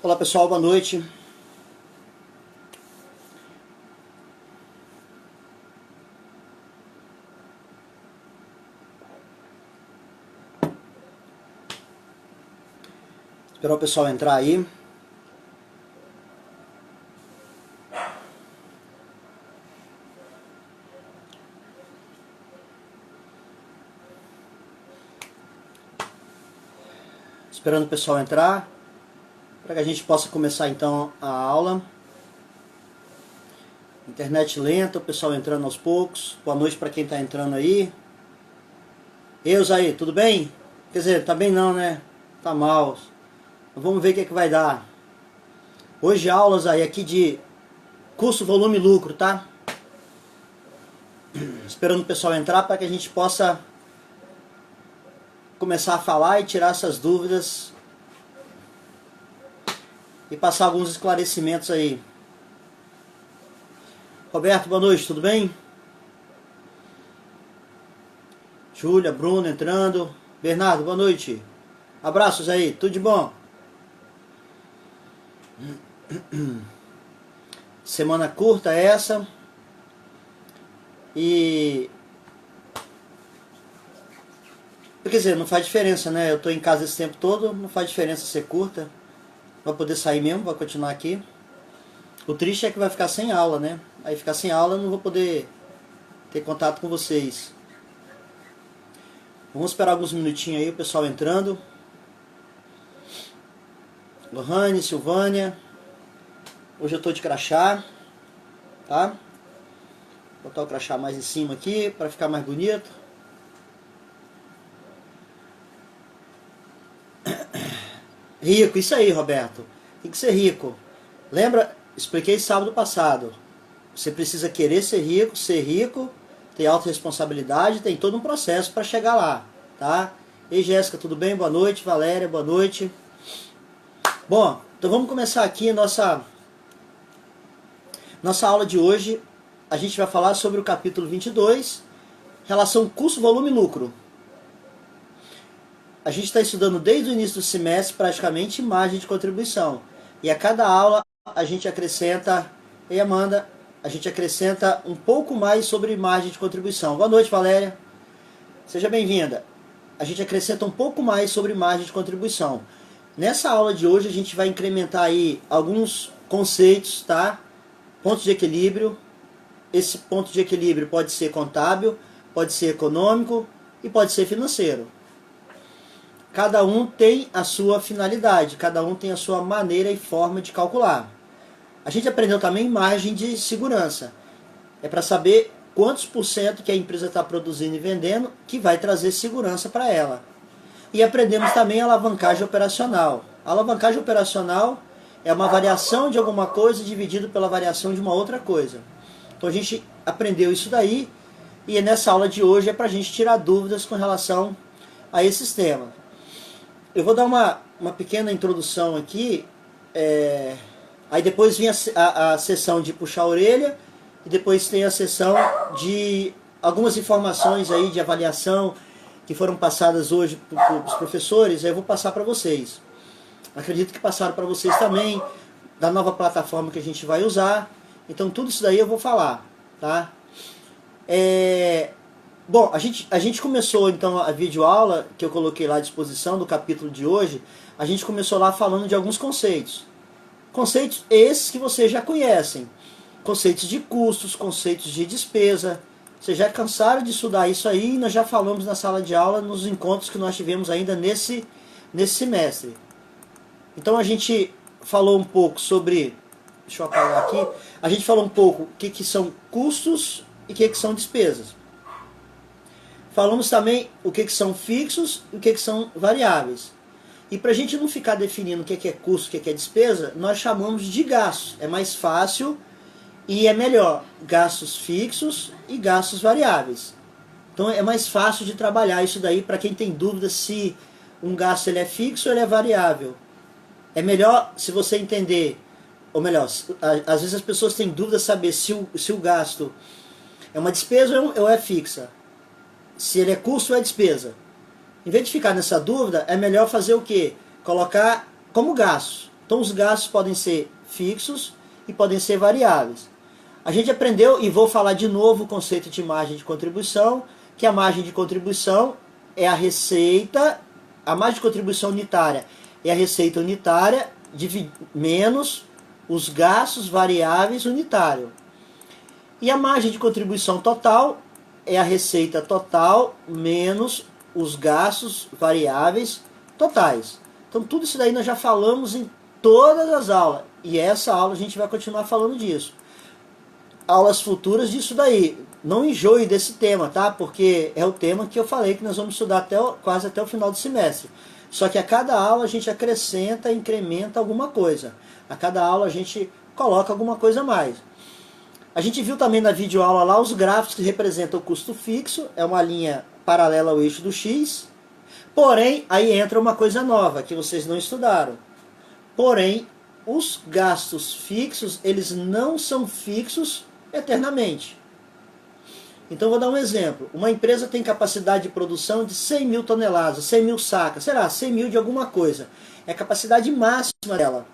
Olá pessoal, boa noite. Esperar o pessoal entrar aí. Esperando o pessoal entrar, para que a gente possa começar então a aula. Internet lenta, o pessoal entrando aos poucos. Boa noite para quem está entrando aí. Aí, tudo bem? Quer dizer, tá bem não, né? Tá mal. Vamos ver o que é que vai dar. Hoje aulas aí aqui de custo, volume e lucro, tá? Esperando o pessoal entrar para que a gente possa começar a falar e tirar essas dúvidas e passar alguns esclarecimentos aí. Roberto, boa noite, tudo bem? Júlia, Bruno entrando. Bernardo, boa noite. Abraços aí, tudo de bom? Semana curta essa. E... quer dizer, não faz diferença, né? Eu tô em casa esse tempo todo, não faz diferença ser curta. Vai poder sair mesmo, vai continuar aqui. O triste é que vai ficar sem aula, né? Aí ficar sem aula eu não vou poder ter contato com vocês. Vamos esperar alguns minutinhos aí, o pessoal entrando. Lohane, Silvânia. Hoje eu tô de crachá, tá? Vou botar o crachá mais em cima aqui, para ficar mais bonito. Rico, isso aí, Roberto. Tem que ser rico. Lembra, expliquei sábado passado. Você precisa querer ser rico, ter autorresponsabilidade, tem todo um processo para chegar lá, tá? Ei, Jéssica, tudo bem? Boa noite. Valéria, boa noite. Bom, então vamos começar aqui a nossa aula de hoje. A gente vai falar sobre o capítulo 22, relação custo, volume e lucro. A gente está estudando desde o início do semestre praticamente margem de contribuição. E a cada aula a gente acrescenta, e Amanda, a gente acrescenta um pouco mais sobre margem de contribuição. Boa noite, Valéria. Seja bem-vinda. A gente acrescenta um pouco mais sobre margem de contribuição. Nessa aula de hoje a gente vai incrementar aí alguns conceitos, tá? Pontos de equilíbrio. Esse ponto de equilíbrio pode ser contábil, pode ser econômico e pode ser financeiro. Cada um tem a sua finalidade, cada um tem a sua maneira e forma de calcular. A gente aprendeu também margem de segurança. É para saber quantos por cento que a empresa está produzindo e vendendo que vai trazer segurança para ela. E aprendemos também a alavancagem operacional. A alavancagem operacional é uma variação de alguma coisa dividido pela variação de uma outra coisa. Então a gente aprendeu isso daí e nessa aula de hoje é para a gente tirar dúvidas com relação a esses temas. Eu vou dar uma pequena introdução aqui, aí depois vem a sessão de puxar a orelha e depois tem a sessão de algumas informações aí de avaliação que foram passadas hoje para os professores, aí eu vou passar para vocês. Acredito que passaram para vocês também, da nova plataforma que a gente vai usar. Então tudo isso daí eu vou falar, tá? Bom, a gente começou então a videoaula, que eu coloquei lá à disposição do capítulo de hoje, a gente começou lá falando de alguns conceitos. Conceitos esses que vocês já conhecem. Conceitos de custos, conceitos de despesa. Vocês já cansaram de estudar isso aí e nós já falamos na sala de aula, nos encontros que nós tivemos ainda nesse semestre. Então a gente falou um pouco sobre... deixa eu apagar aqui. A gente falou um pouco o que são custos e o que são despesas. Falamos também o que são fixos e o que são variáveis. E para a gente não ficar definindo o que é custo, o que é despesa, nós chamamos de gastos. É mais fácil e é melhor. Gastos fixos e gastos variáveis. Então é mais fácil de trabalhar isso daí para quem tem dúvida se um gasto ele é fixo ou ele é variável. É melhor se você entender, ou melhor, às vezes as pessoas têm dúvida de saber se o gasto é uma despesa ou é fixa. Se ele é custo ou é despesa. Em vez de ficar nessa dúvida, é melhor fazer o quê? Colocar como gasto. Então os gastos podem ser fixos e podem ser variáveis. A gente aprendeu, e vou falar de novo o conceito de margem de contribuição, que a margem de contribuição é a receita, a margem de contribuição unitária é a receita unitária menos os gastos variáveis unitários. E a margem de contribuição total é a receita total menos os gastos variáveis totais. Então tudo isso daí nós já falamos em todas as aulas. E essa aula a gente vai continuar falando disso. Aulas futuras disso daí. Não enjoe desse tema, tá? Porque é o tema que eu falei que nós vamos estudar quase até o final do semestre. Só que a cada aula a gente acrescenta, incrementa alguma coisa. A cada aula a gente coloca alguma coisa a mais. A gente viu também na videoaula lá os gráficos que representam o custo fixo. É uma linha paralela ao eixo do X. Porém, aí entra uma coisa nova que vocês não estudaram. Porém, os gastos fixos, eles não são fixos eternamente. Então, vou dar um exemplo. Uma empresa tem capacidade de produção de 100 mil toneladas, 100 mil sacas, sei lá, 100 mil de alguma coisa. É a capacidade máxima dela.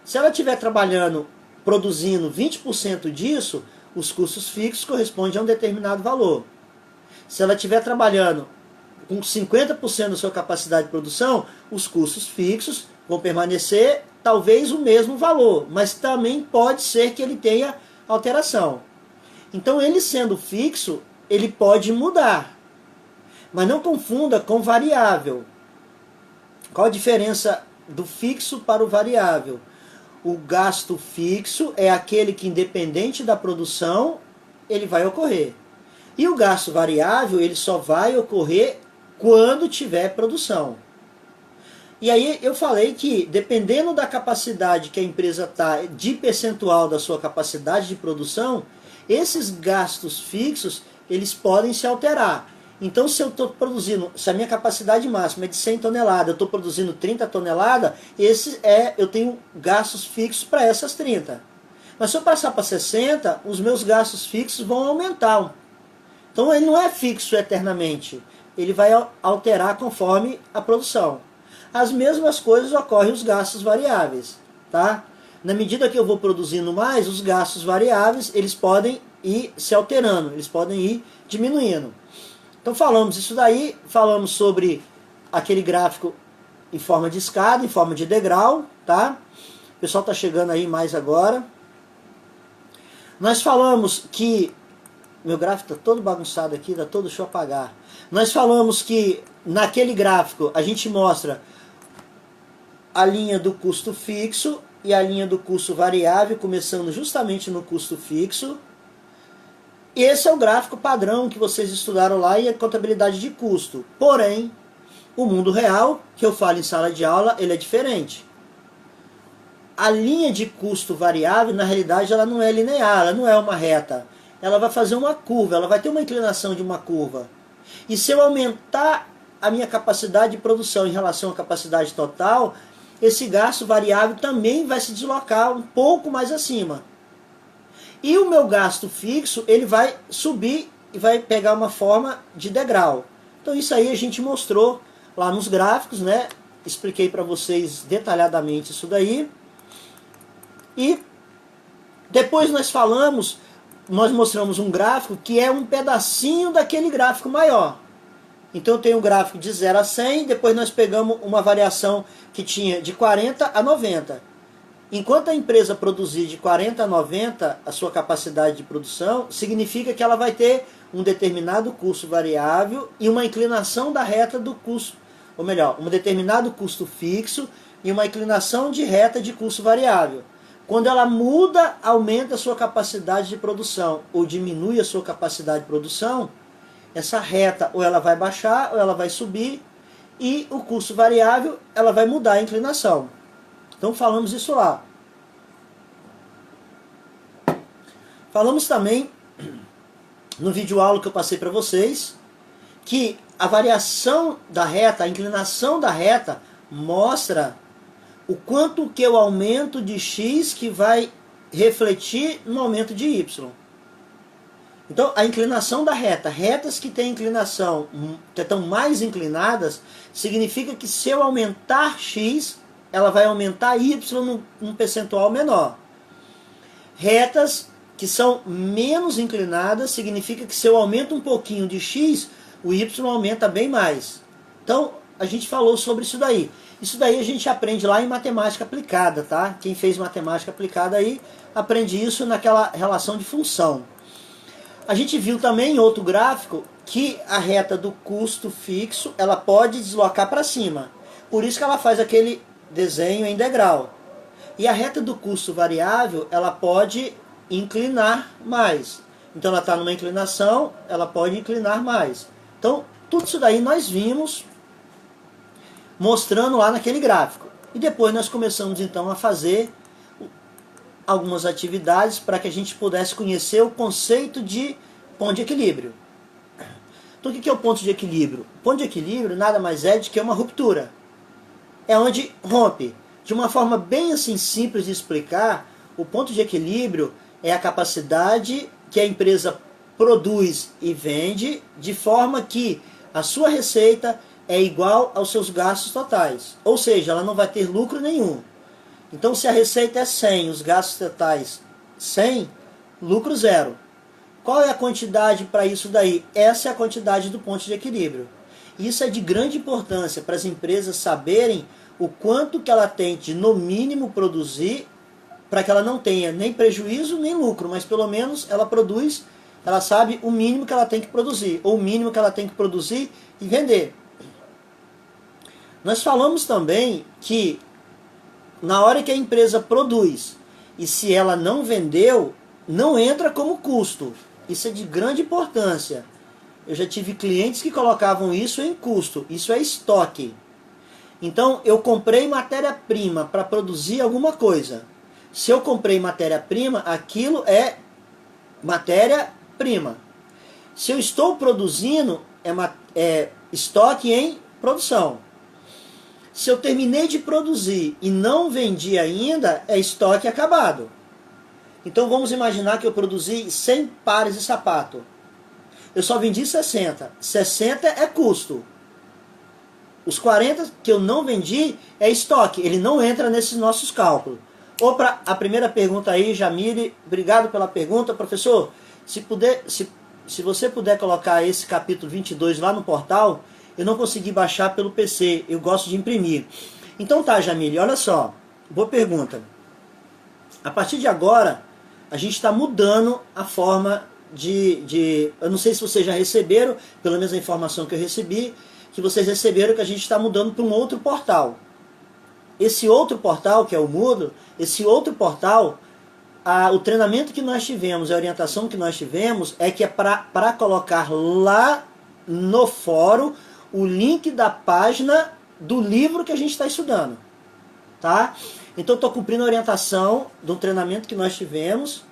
Se ela estiver trabalhando, produzindo 20% disso, os custos fixos correspondem a um determinado valor. Se ela estiver trabalhando com 50% da sua capacidade de produção, os custos fixos vão permanecer talvez o mesmo valor, mas também pode ser que ele tenha alteração. Então, ele sendo fixo, ele pode mudar. Mas não confunda com variável. Qual a diferença do fixo para o variável? O gasto fixo é aquele que, independente da produção, ele vai ocorrer. E o gasto variável, ele só vai ocorrer quando tiver produção. E aí eu falei que, dependendo da capacidade que a empresa está, de percentual da sua capacidade de produção, esses gastos fixos, eles podem se alterar. Então, se eu estou produzindo, se a minha capacidade máxima é de 100 toneladas, eu estou produzindo 30 toneladas, eu tenho gastos fixos para essas 30. Mas se eu passar para 60, os meus gastos fixos vão aumentar. Então, ele não é fixo eternamente. Ele vai alterar conforme a produção. As mesmas coisas ocorrem os gastos variáveis, tá? Na medida que eu vou produzindo mais, os gastos variáveis, eles podem ir se alterando, eles podem ir diminuindo. Então falamos isso daí, falamos sobre aquele gráfico em forma de escada, em forma de degrau, tá? O pessoal está chegando aí mais agora. Nós falamos que... Meu gráfico está todo bagunçado aqui, está todo, deixa eu apagar. Nós falamos que naquele gráfico a gente mostra a linha do custo fixo e a linha do custo variável, começando justamente no custo fixo. Esse é o gráfico padrão que vocês estudaram lá e a contabilidade de custo. Porém, o mundo real, que eu falo em sala de aula, ele é diferente. A linha de custo variável, na realidade, ela não é linear, ela não é uma reta. Ela vai fazer uma curva, ela vai ter uma inclinação de uma curva. E se eu aumentar a minha capacidade de produção em relação à capacidade total, esse gasto variável também vai se deslocar um pouco mais acima. E o meu gasto fixo, ele vai subir e vai pegar uma forma de degrau. Então isso aí a gente mostrou lá nos gráficos, né? Expliquei para vocês detalhadamente isso daí. E depois nós mostramos um gráfico que é um pedacinho daquele gráfico maior. Então eu tenho um gráfico de 0 a 100, depois nós pegamos uma variação que tinha de 40 a 90. Enquanto a empresa produzir de 40 a 90 a sua capacidade de produção, significa que ela vai ter um determinado custo variável e uma inclinação da reta do custo, ou melhor, um determinado custo fixo e uma inclinação de reta de custo variável. Quando ela muda, aumenta a sua capacidade de produção ou diminui a sua capacidade de produção, essa reta ou ela vai baixar ou ela vai subir e o custo variável ela vai mudar a inclinação. Então falamos isso lá. Falamos também no vídeo aula que eu passei para vocês que a variação da reta, a inclinação da reta mostra o quanto que o aumento de x que vai refletir no aumento de y. Então, a inclinação da reta, retas que têm inclinação, que estão mais inclinadas, significa que se eu aumentar x, ela vai aumentar y num percentual menor. Retas que são menos inclinadas significa que se eu aumento um pouquinho de x, o y aumenta bem mais. Então, a gente falou sobre isso daí. Isso daí a gente aprende lá em matemática aplicada, tá? Quem fez matemática aplicada aí, aprende isso naquela relação de função. A gente viu também em outro gráfico que a reta do custo fixo, ela pode deslocar para cima. Por isso que ela faz aquele desenho em degrau. E a reta do custo variável, ela pode inclinar mais. Então ela está numa inclinação, ela pode inclinar mais. Então, tudo isso daí nós vimos mostrando lá naquele gráfico. E depois nós começamos então a fazer algumas atividades para que a gente pudesse conhecer o conceito de ponto de equilíbrio. Então o que é o ponto de equilíbrio? O ponto de equilíbrio nada mais é do que uma ruptura. É onde rompe. De uma forma bem assim simples de explicar, o ponto de equilíbrio é a capacidade que a empresa produz e vende de forma que a sua receita é igual aos seus gastos totais. Ou seja, ela não vai ter lucro nenhum. Então, se a receita é 100, os gastos totais 100, lucro zero. Qual é a quantidade para isso daí? Essa é a quantidade do ponto de equilíbrio. Isso é de grande importância para as empresas saberem o quanto que ela tem de, no mínimo, produzir, para que ela não tenha nem prejuízo nem lucro, mas pelo menos ela produz, ela sabe o mínimo que ela tem que produzir, ou o mínimo que ela tem que produzir e vender. Nós falamos também que na hora que a empresa produz e se ela não vendeu, não entra como custo. Isso é de grande importância. Eu já tive clientes que colocavam isso em custo. Isso é estoque. Então, eu comprei matéria-prima para produzir alguma coisa. Se eu comprei matéria-prima, aquilo é matéria-prima. Se eu estou produzindo, é estoque em produção. Se eu terminei de produzir e não vendi ainda, é estoque acabado. Então vamos imaginar que eu produzi 100 pares de sapato. Eu só vendi 60. 60 é custo. Os 40 que eu não vendi é estoque. Ele não entra nesses nossos cálculos. Ou para a primeira pergunta aí, Jamile, obrigado pela pergunta. Professor, se você puder colocar esse capítulo 22 lá no portal, eu não consegui baixar pelo PC, eu gosto de imprimir. Então tá, Jamile, olha só, boa pergunta. A partir de agora, a gente está mudando a forma eu não sei se vocês já receberam, pelo menos a informação que eu recebi, que vocês receberam que a gente está mudando para um outro portal. Esse outro portal, que é o Moodle, esse outro portal, o treinamento que nós tivemos, a orientação que nós tivemos, é que é para colocar lá no fórum o link da página do livro que a gente está estudando. Tá? Então eu estou cumprindo a orientação do treinamento que nós tivemos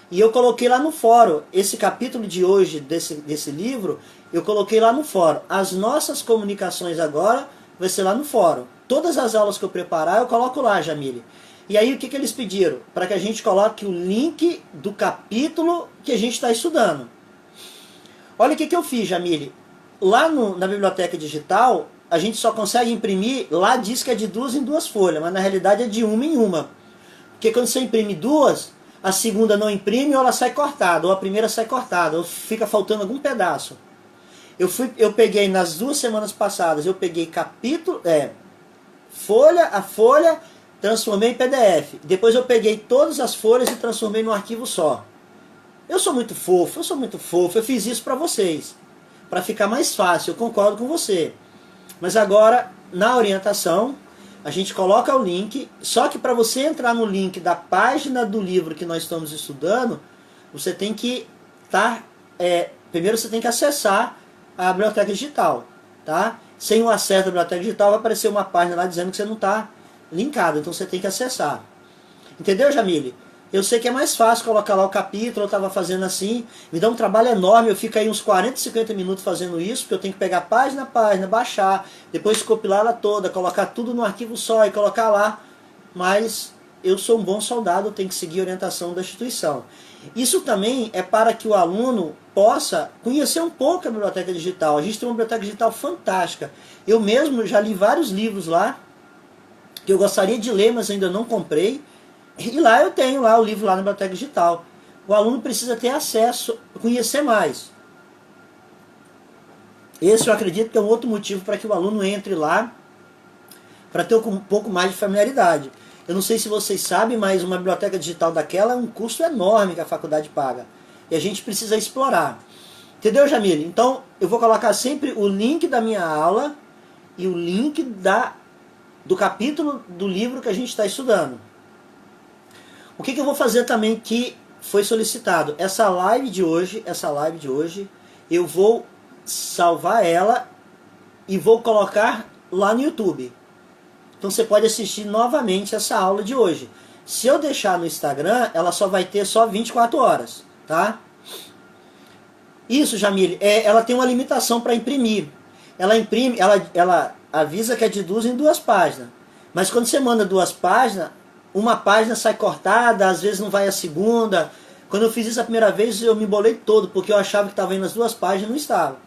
e eu coloquei lá no fórum. Esse capítulo de hoje desse livro, eu coloquei lá no fórum. As nossas comunicações agora vai ser lá no fórum. Todas as aulas que eu preparar, eu coloco lá, Jamile. E aí o que eles pediram? Para que a gente coloque o link do capítulo que a gente está estudando. Olha o que eu fiz, Jamile. Lá na biblioteca digital, a gente só consegue imprimir, lá diz que é de 2 em 2 folhas, mas na realidade é de 1 em 1. Porque quando você imprime 2, a segunda não imprime ou ela sai cortada, ou a primeira sai cortada, ou fica faltando algum pedaço. Eu peguei nas 2 semanas passadas, eu peguei folha a folha, transformei em PDF. Depois eu peguei todas as folhas e transformei num arquivo só. Eu sou muito fofo, eu fiz isso para vocês, para ficar mais fácil, eu concordo com você. Mas agora, na orientação, a gente coloca o link, só que para você entrar no link da página do livro que nós estamos estudando, você tem que primeiro você tem que acessar a biblioteca digital, tá? Sem o acesso à biblioteca digital vai aparecer uma página lá dizendo que você não está linkado, então você tem que acessar. Entendeu, Jamile? Eu sei que é mais fácil colocar lá o capítulo, eu estava fazendo assim, me dá um trabalho enorme, eu fico aí uns 40, 50 minutos fazendo isso, porque eu tenho que pegar página a página, baixar, depois compilar ela toda, colocar tudo no arquivo só e colocar lá, mas eu sou um bom soldado, eu tenho que seguir a orientação da instituição. Isso também é para que o aluno possa conhecer um pouco a biblioteca digital. A gente tem uma biblioteca digital fantástica. Eu mesmo já li vários livros lá, que eu gostaria de ler, mas ainda não comprei. E lá eu tenho lá o livro lá na biblioteca digital. O aluno precisa ter acesso, conhecer mais. Esse eu acredito que é um outro motivo para que o aluno entre lá, para ter um pouco mais de familiaridade. Eu não sei se vocês sabem, mas uma biblioteca digital daquela é um custo enorme que a faculdade paga. E a gente precisa explorar. Entendeu, Jamile? Então, eu vou colocar sempre o link da minha aula e o link do capítulo do livro que a gente está estudando. O que eu vou fazer também que foi solicitado? Essa live de hoje, eu vou salvar ela e vou colocar lá no YouTube. Então você pode assistir novamente essa aula de hoje. Se eu deixar no Instagram, ela só vai ter só 24 horas, tá? Isso, Jamile, ela tem uma limitação para imprimir. Ela imprime, ela avisa que é de 2 em 2 páginas. Mas quando você manda 2 páginas, uma página sai cortada, às vezes não vai a segunda. Quando eu fiz isso a primeira vez, eu me embolei todo, porque eu achava que estava indo as 2 páginas e não estava.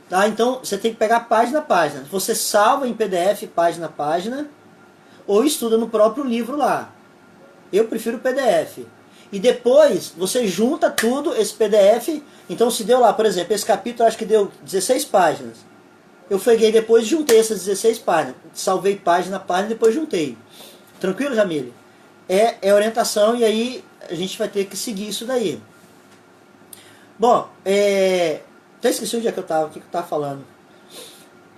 Tá? Então você tem que pegar página a página. Você salva em PDF página a página, ou estuda no próprio livro lá. Eu prefiro o PDF. E depois você junta tudo, esse PDF. Então se deu lá, por exemplo, esse capítulo acho que deu 16 páginas. Eu peguei depois e juntei essas 16 páginas. Salvei página a página e depois juntei. Tranquilo, Jamile? É orientação e aí a gente vai ter que seguir isso daí. Bom, até esqueci onde é que eu estava, o que eu estava falando.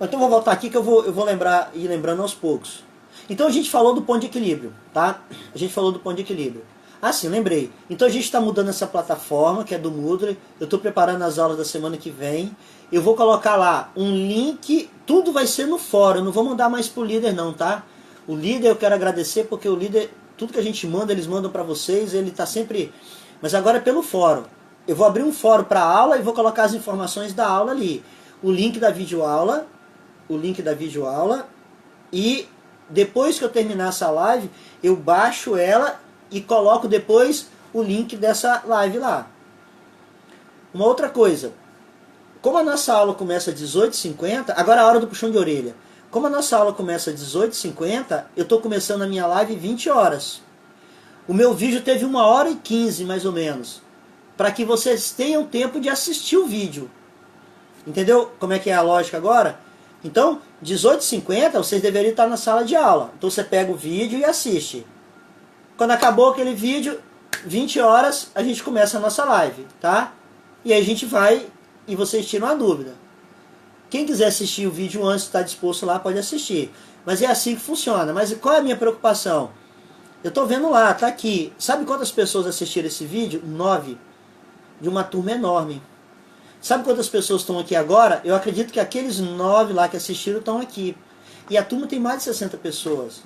Então vou voltar aqui que eu vou lembrar, ir lembrando aos poucos. Então a gente falou do ponto de equilíbrio, tá? A gente falou do ponto de equilíbrio. Ah, sim, lembrei. Então a gente está mudando essa plataforma, que é do Moodle. Eu estou preparando as aulas da semana que vem. Eu vou colocar lá um link, tudo vai ser no fórum. Eu não vou mandar mais pro líder não, tá? O líder eu quero agradecer, porque o líder, tudo que a gente manda, eles mandam para vocês. Ele está sempre... Mas agora é pelo fórum. Eu vou abrir um fórum para aula e vou colocar as informações da aula ali. O link da videoaula. E depois que eu terminar essa live, eu baixo ela e coloco depois o link dessa live lá. Uma outra coisa, como a nossa aula começa às 18h50, agora é a hora do puxão de orelha. Como a nossa aula começa às 18h50, eu estou começando a minha live 20 horas. O meu vídeo teve 1h15 mais ou menos, para que vocês tenham tempo de assistir o vídeo. Entendeu como é que é a lógica agora? Então, 18h50 vocês deveriam estar na sala de aula. Então você pega o vídeo e assiste. Quando acabou aquele vídeo, 20 horas, a gente começa a nossa live, tá? E aí a gente vai e vocês tiram a dúvida. Quem quiser assistir o vídeo antes, está disposto lá, pode assistir. Mas é assim que funciona. Mas qual é a minha preocupação? Eu estou vendo lá, tá aqui. Sabe quantas pessoas assistiram esse vídeo? 9. De uma turma enorme. Sabe quantas pessoas estão aqui agora? Eu acredito que aqueles 9 lá que assistiram estão aqui. E a turma tem mais de 60 pessoas.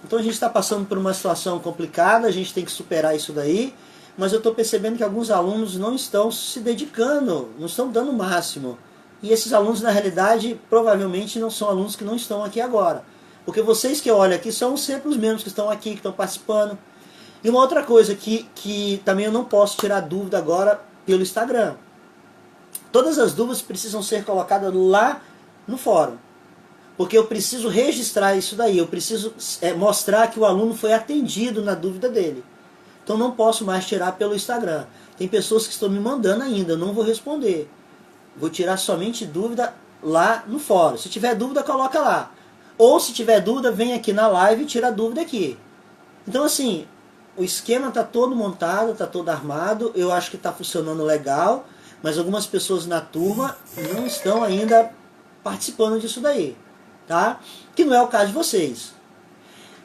Então a gente está passando por uma situação complicada, a gente tem que superar isso daí, mas eu estou percebendo que alguns alunos não estão se dedicando, não estão dando o máximo. E esses alunos, na realidade, provavelmente não são alunos que não estão aqui agora. Porque vocês que olham aqui são sempre os mesmos que estão aqui, que estão participando. E uma outra coisa que também eu não posso tirar dúvida agora pelo Instagram. Todas as dúvidas precisam ser colocadas lá no fórum. Porque eu preciso registrar isso daí, eu preciso mostrar que o aluno foi atendido na dúvida dele. Então não posso mais tirar pelo Instagram. Tem pessoas que estão me mandando ainda, eu não vou responder. Vou tirar somente dúvida lá no fórum. Se tiver dúvida, coloca lá. Ou se tiver dúvida, vem aqui na live e tira a dúvida aqui. Então assim, o esquema está todo montado, está todo armado, eu acho que está funcionando legal, mas algumas pessoas na turma não estão ainda participando disso daí. Tá? Que não é o caso de vocês.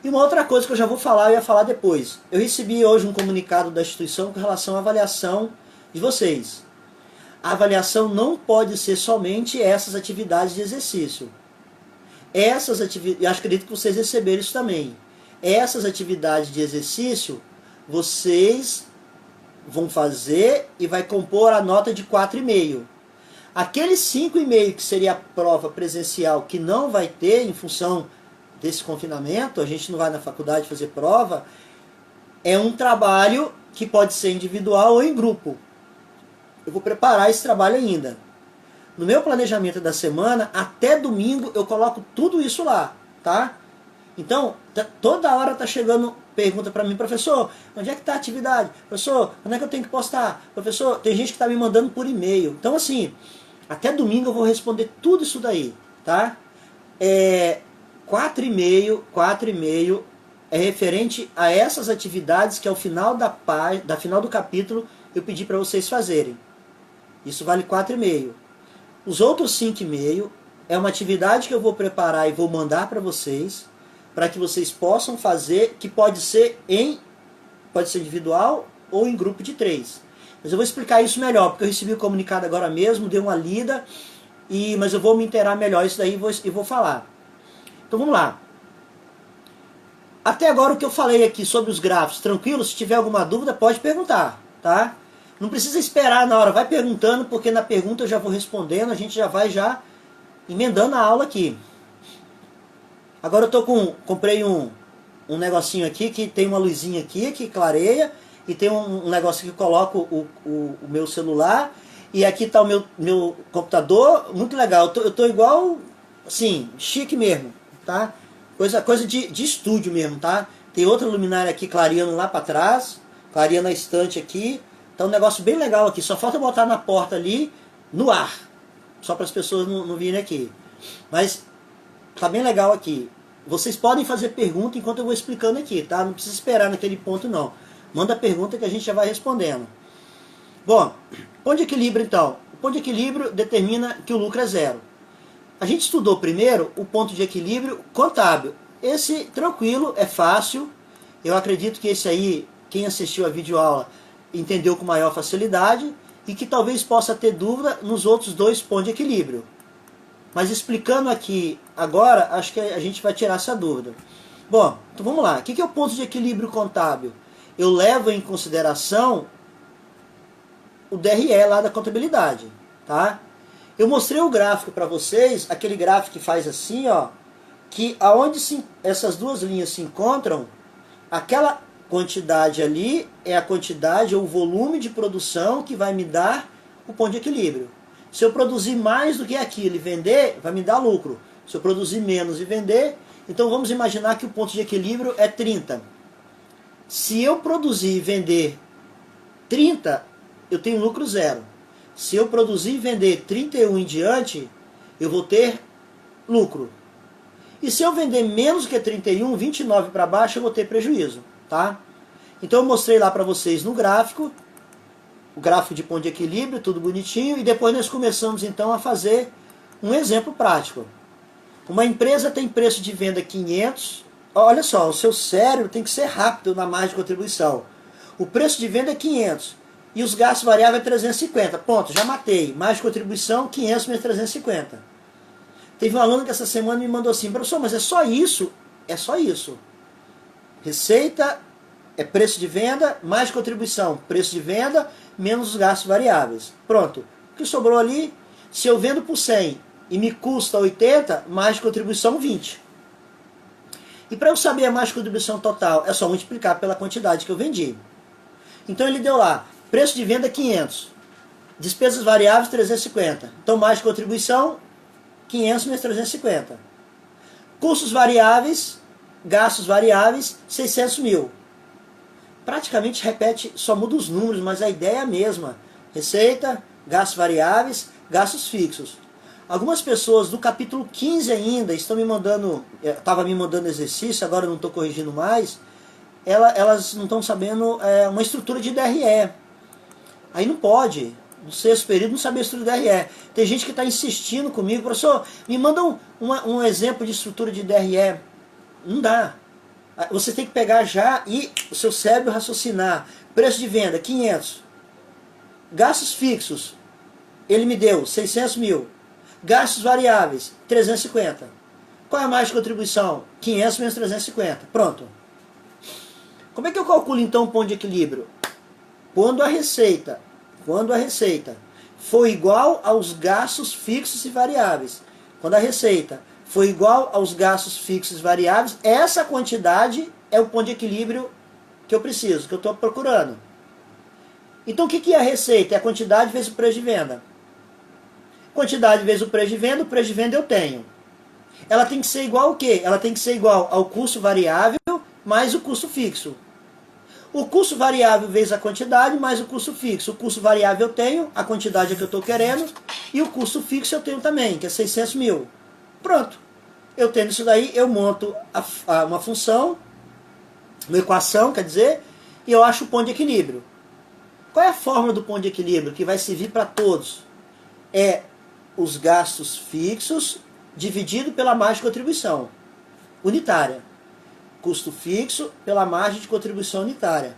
E uma outra coisa que eu já vou falar, eu ia falar depois. Eu recebi hoje um comunicado da instituição com relação à avaliação de vocês. A avaliação não pode ser somente essas atividades de exercício. Essas atividades, eu acredito que vocês receberam isso também. Essas atividades de exercício, vocês vão fazer e vai compor a nota de 4,5. Aqueles 5,5 que seria a prova presencial que não vai ter em função desse confinamento, a gente não vai na faculdade fazer prova, é um trabalho que pode ser individual ou em grupo. Eu vou preparar esse trabalho ainda. No meu planejamento da semana, até domingo eu coloco tudo isso lá, tá? Então, toda hora tá chegando pergunta para mim, professor, onde é que está a atividade? Professor, onde é que eu tenho que postar? Professor, tem gente que está me mandando por e-mail. Então, assim, até domingo eu vou responder tudo isso daí, tá? 4,5 é referente a essas atividades que ao final da final do capítulo eu pedi para vocês fazerem. Isso vale 4,5. Os outros 5,5 é uma atividade que eu vou preparar e vou mandar para vocês, para que vocês possam fazer, que pode ser individual ou em grupo de 3. Mas eu vou explicar isso melhor, porque eu recebi o comunicado agora mesmo, dei uma lida, mas eu vou me inteirar melhor isso daí e vou falar. Então vamos lá. Até agora o que eu falei aqui sobre os gráficos, tranquilo? Se tiver alguma dúvida pode perguntar, tá? Não precisa esperar na hora, vai perguntando, porque na pergunta eu já vou respondendo, a gente já vai emendando a aula aqui. Agora eu comprei um negocinho aqui que tem uma luzinha aqui que clareia, e tem um negócio que eu coloco o meu celular, e aqui está o meu computador, muito legal. Eu tô igual, assim, chique mesmo, tá? Coisa de estúdio mesmo, tá? Tem outra luminária aqui clareando lá para trás, clareando a estante aqui. Tá um negócio bem legal aqui, só falta botar na porta ali, no ar, só para as pessoas não virem aqui. Mas tá bem legal aqui. Vocês podem fazer pergunta enquanto eu vou explicando aqui, tá? Não precisa esperar naquele ponto não. Manda pergunta que a gente já vai respondendo. Bom, ponto de equilíbrio então. O ponto de equilíbrio determina que o lucro é zero. A gente estudou primeiro o ponto de equilíbrio contábil. Esse tranquilo, é fácil. Eu acredito que esse aí, quem assistiu a videoaula, entendeu com maior facilidade e que talvez possa ter dúvida nos outros dois pontos de equilíbrio. Mas explicando aqui agora, acho que a gente vai tirar essa dúvida. Bom, então vamos lá. O que é o ponto de equilíbrio contábil? Eu levo em consideração o DRE lá da contabilidade, tá? Eu mostrei o gráfico para vocês, aquele gráfico que faz assim, ó, que aonde essas duas linhas se encontram, aquela quantidade ali é a quantidade ou o volume de produção que vai me dar o ponto de equilíbrio. Se eu produzir mais do que aquilo e vender, vai me dar lucro. Se eu produzir menos e vender, então vamos imaginar que o ponto de equilíbrio é 30. Se eu produzir e vender 30, eu tenho lucro zero. Se eu produzir e vender 31 em diante, eu vou ter lucro. E se eu vender menos que 31, 29 para baixo, eu vou ter prejuízo, tá? Então eu mostrei lá para vocês no gráfico, o gráfico de ponto de equilíbrio, tudo bonitinho, e depois nós começamos então a fazer um exemplo prático. Uma empresa tem preço de venda 500, olha só, o seu cérebro tem que ser rápido na margem de contribuição. O preço de venda é 500 e os gastos variáveis é 350, ponto, já matei. Margem de contribuição 500 menos 350. Teve um aluno que essa semana me mandou assim, professor, mas é só isso? É só isso. Receita é preço de venda, mais contribuição, preço de venda, menos os gastos variáveis. Pronto. O que sobrou ali, se eu vendo por 100 e me custa 80, mais contribuição 20. E para eu saber a mais contribuição total, é só multiplicar pela quantidade que eu vendi. Então ele deu lá, preço de venda 500, despesas variáveis 350. Então mais contribuição 500 menos 350. Custos variáveis, gastos variáveis 600 mil. Praticamente repete, só muda os números, mas a ideia é a mesma. Receita, gastos variáveis, gastos fixos. Algumas pessoas do capítulo 15 ainda estão me mandando, estava me mandando exercício, agora eu não estou corrigindo mais, elas não estão sabendo uma estrutura de DRE. Aí não pode, no sexto período, não saber a estrutura de DRE. Tem gente que está insistindo comigo, professor, me manda um exemplo de estrutura de DRE. Não dá. Você tem que pegar já e o seu cérebro raciocinar. Preço de venda, 500. Gastos fixos, ele me deu 600 mil. Gastos variáveis, 350. Qual é a margem de contribuição? 500 menos 350. Pronto. Como é que eu calculo então o ponto de equilíbrio? Quando a receita for igual aos gastos fixos e variáveis. Quando a receita for igual aos gastos fixos e variáveis, essa quantidade é o ponto de equilíbrio que eu preciso, que eu estou procurando. Então o que é a receita? É a quantidade vezes o preço de venda. Quantidade vezes o preço de venda eu tenho. ela tem que ser igual ao quê? Ela tem que ser igual ao custo variável mais o custo fixo. O custo variável vezes a quantidade mais o custo fixo. O custo variável eu tenho, a quantidade é que eu estou querendo, e o custo fixo eu tenho também, que é 600 mil. Pronto. Eu tendo isso daí, eu monto uma função, uma equação, quer dizer, e eu acho o ponto de equilíbrio. Qual é a fórmula do ponto de equilíbrio que vai servir para todos? É os gastos fixos dividido pela margem de contribuição unitária. Custo fixo pela margem de contribuição unitária.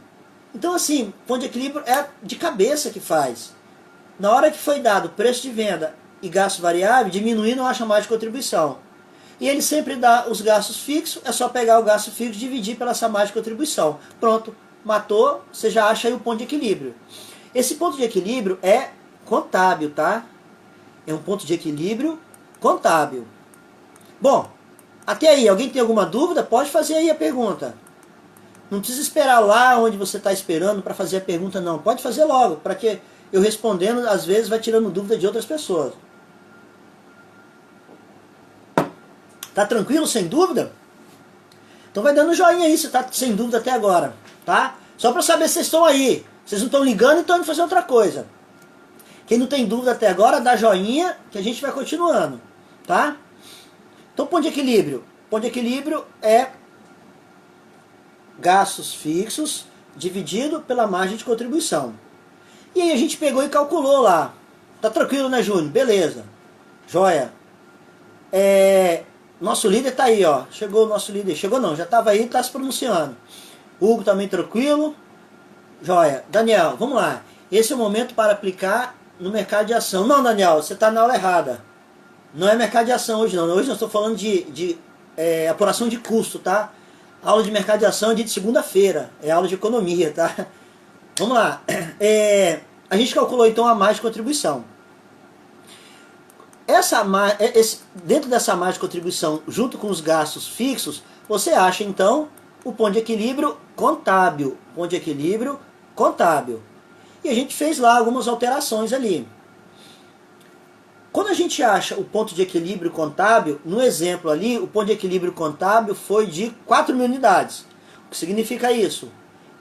Então, assim, ponto de equilíbrio é de cabeça que faz. Na hora que foi dado preço de venda e gasto variável, diminuir não acha mais de contribuição. E ele sempre dá os gastos fixos, é só pegar o gasto fixo e dividir pela essa margem de contribuição. Pronto, matou, você já acha aí o ponto de equilíbrio. Esse ponto de equilíbrio é contábil, tá? É um ponto de equilíbrio contábil. Bom, até aí, alguém tem alguma dúvida? Pode fazer aí a pergunta. Não precisa esperar lá onde você está esperando para fazer a pergunta, não. Pode fazer logo, para que eu respondendo, às vezes, vai tirando dúvida de outras pessoas. Tá tranquilo, sem dúvida? Então vai dando joinha aí, se tá sem dúvida até agora, tá? Só para saber se vocês estão aí. Vocês não estão ligando e estão indo fazer outra coisa. Quem não tem dúvida até agora, dá joinha, que a gente vai continuando, tá? Então, ponto de equilíbrio. Ponto de equilíbrio é gastos fixos dividido pela margem de contribuição. E aí a gente pegou e calculou lá. Tá tranquilo, né, Júnior? Beleza. Joia. Nosso líder tá aí, ó. Chegou o nosso líder. Chegou não, já tava aí e tá se pronunciando. Hugo também tranquilo. Joia. Daniel, vamos lá. Esse é o momento para aplicar no mercado de ação. Não, Daniel, você tá na aula errada. Não é mercado de ação hoje não. Hoje nós estou falando de apuração de custo, tá? A aula de mercado de ação é de segunda-feira. É aula de economia, tá? Vamos lá. A gente calculou então a margem de contribuição. Dentro dessa margem de contribuição, junto com os gastos fixos, você acha então o ponto de equilíbrio contábil. Ponto de equilíbrio contábil. E a gente fez lá algumas alterações ali. Quando a gente acha o ponto de equilíbrio contábil, no exemplo ali, o ponto de equilíbrio contábil foi de 4.000 unidades. O que significa isso?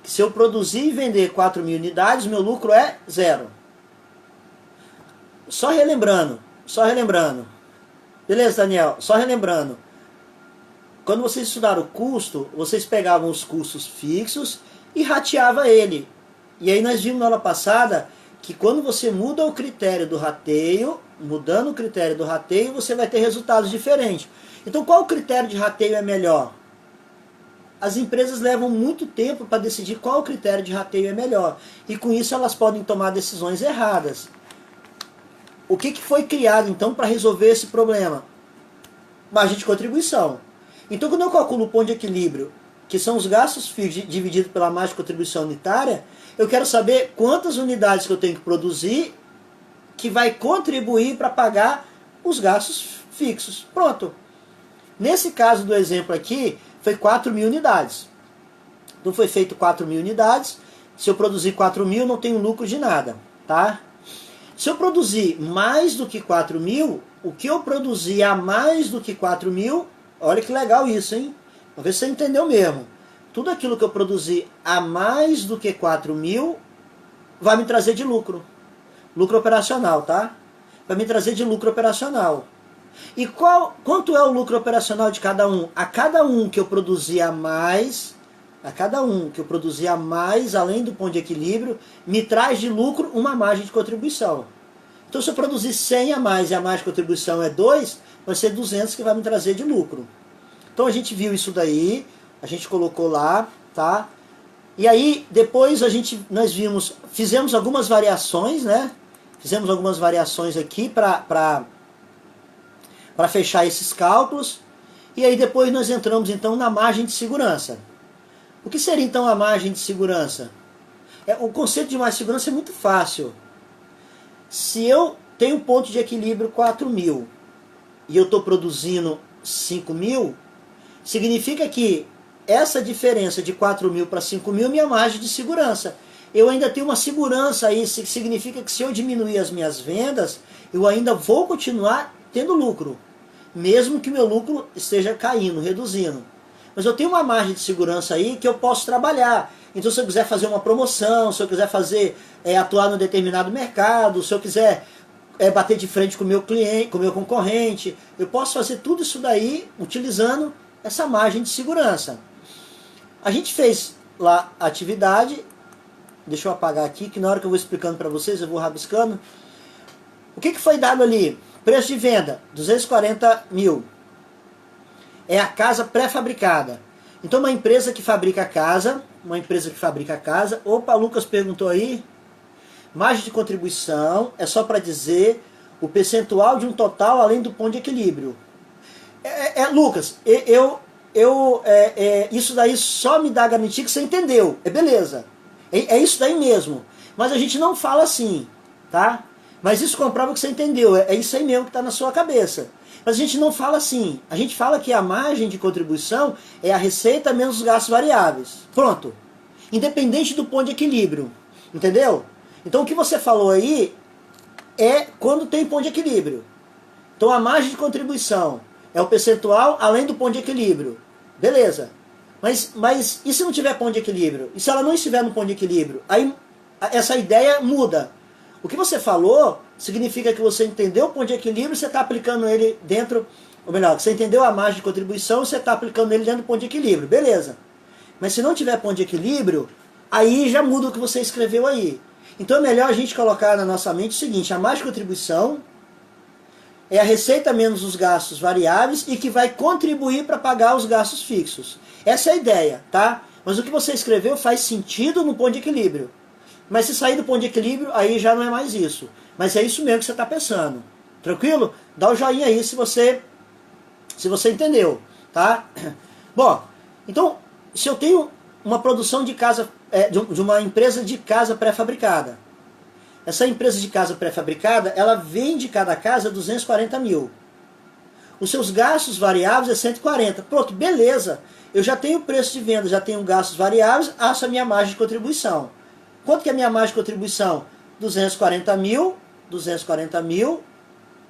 Que se eu produzir e vender 4.000 unidades, meu lucro é zero. Só relembrando. Beleza, Daniel? Só relembrando. Quando vocês estudaram o custo, vocês pegavam os custos fixos e rateavam ele. E aí nós vimos na aula passada que quando você muda o critério do rateio, mudando o critério do rateio, você vai ter resultados diferentes. Então qual critério de rateio é melhor? As empresas levam muito tempo para decidir qual critério de rateio é melhor. E com isso elas podem tomar decisões erradas. O que foi criado então para resolver esse problema? Margem de contribuição. Então quando eu calculo o ponto de equilíbrio, que são os gastos fixos divididos pela margem de contribuição unitária, eu quero saber quantas unidades que eu tenho que produzir que vai contribuir para pagar os gastos fixos. Pronto. Nesse caso do exemplo aqui, foi 4.000 unidades. Então foi feito 4.000 unidades. Se eu produzir 4.000, não tenho lucro de nada, tá? Se eu produzir mais do que 4.000, o que eu produzir a mais do que 4.000, olha que legal isso, hein? Vamos ver se você entendeu mesmo. Tudo aquilo que eu produzir a mais do que 4.000 vai me trazer de lucro. Lucro operacional, tá? Vai me trazer de lucro operacional. E quanto é o lucro operacional de cada um? A cada um que eu produzir a mais, além do ponto de equilíbrio, me traz de lucro uma margem de contribuição. Então se eu produzir 100 a mais e a margem de contribuição é 2, vai ser 200 que vai me trazer de lucro. Então a gente viu isso daí, a gente colocou lá, tá? E aí depois fizemos algumas variações, né? Fizemos algumas variações aqui para fechar esses cálculos. E aí depois nós entramos então na margem de segurança. O que seria então a margem de segurança? O conceito de margem de segurança é muito fácil. Se eu tenho um ponto de equilíbrio 4.000 e eu estou produzindo 5.000, significa que essa diferença de 4.000 para 5.000 é minha margem de segurança. Eu ainda tenho uma segurança aí, significa que se eu diminuir as minhas vendas, eu ainda vou continuar tendo lucro. mesmo que meu lucro esteja caindo, reduzindo. Mas eu tenho uma margem de segurança aí que eu posso trabalhar. Então, se eu quiser fazer uma promoção, se eu quiser fazer atuar num determinado mercado, se eu quiser bater de frente com o meu cliente, com o meu concorrente, eu posso fazer tudo isso daí utilizando essa margem de segurança. A gente fez lá a atividade, deixa eu apagar aqui, que na hora que eu vou explicando para vocês, eu vou rabiscando. O que foi dado ali? Preço de venda, 240 mil. É a casa pré-fabricada. Então uma empresa que fabrica casa, opa, Lucas perguntou aí, margem de contribuição é só para dizer o percentual de um total além do ponto de equilíbrio. Lucas, isso daí só me dá garantia que você entendeu, beleza. É isso daí mesmo. Mas a gente não fala assim, tá? Mas isso comprova que você entendeu, é isso aí mesmo que está na sua cabeça. Mas a gente não fala assim, a gente fala que a margem de contribuição é a receita menos os gastos variáveis. Pronto. Independente do ponto de equilíbrio. Entendeu? Então o que você falou aí é quando tem ponto de equilíbrio. Então a margem de contribuição é o percentual além do ponto de equilíbrio. Beleza. Mas e se não tiver ponto de equilíbrio? E se ela não estiver no ponto de equilíbrio? Aí essa ideia muda. O que você falou significa que você entendeu o ponto de equilíbrio e você está aplicando ele dentro, ou melhor, que você entendeu a margem de contribuição e você está aplicando ele dentro do ponto de equilíbrio. Beleza. Mas se não tiver ponto de equilíbrio, aí já muda o que você escreveu aí. Então é melhor a gente colocar na nossa mente o seguinte, a margem de contribuição é a receita menos os gastos variáveis e que vai contribuir para pagar os gastos fixos. Essa é a ideia, tá? Mas o que você escreveu faz sentido no ponto de equilíbrio. Mas se sair do ponto de equilíbrio, aí já não é mais isso. Mas é isso mesmo que você está pensando. Tranquilo? Dá o joinha aí se você entendeu, tá? Bom, então, se eu tenho uma produção de casa, de uma empresa de casa pré-fabricada, essa empresa de casa pré-fabricada, ela vende cada casa 240 mil. Os seus gastos variáveis é 140. Pronto, beleza. Eu já tenho preço de venda, já tenho gastos variáveis, acho a minha margem de contribuição. Quanto que é a minha margem de contribuição? 240 mil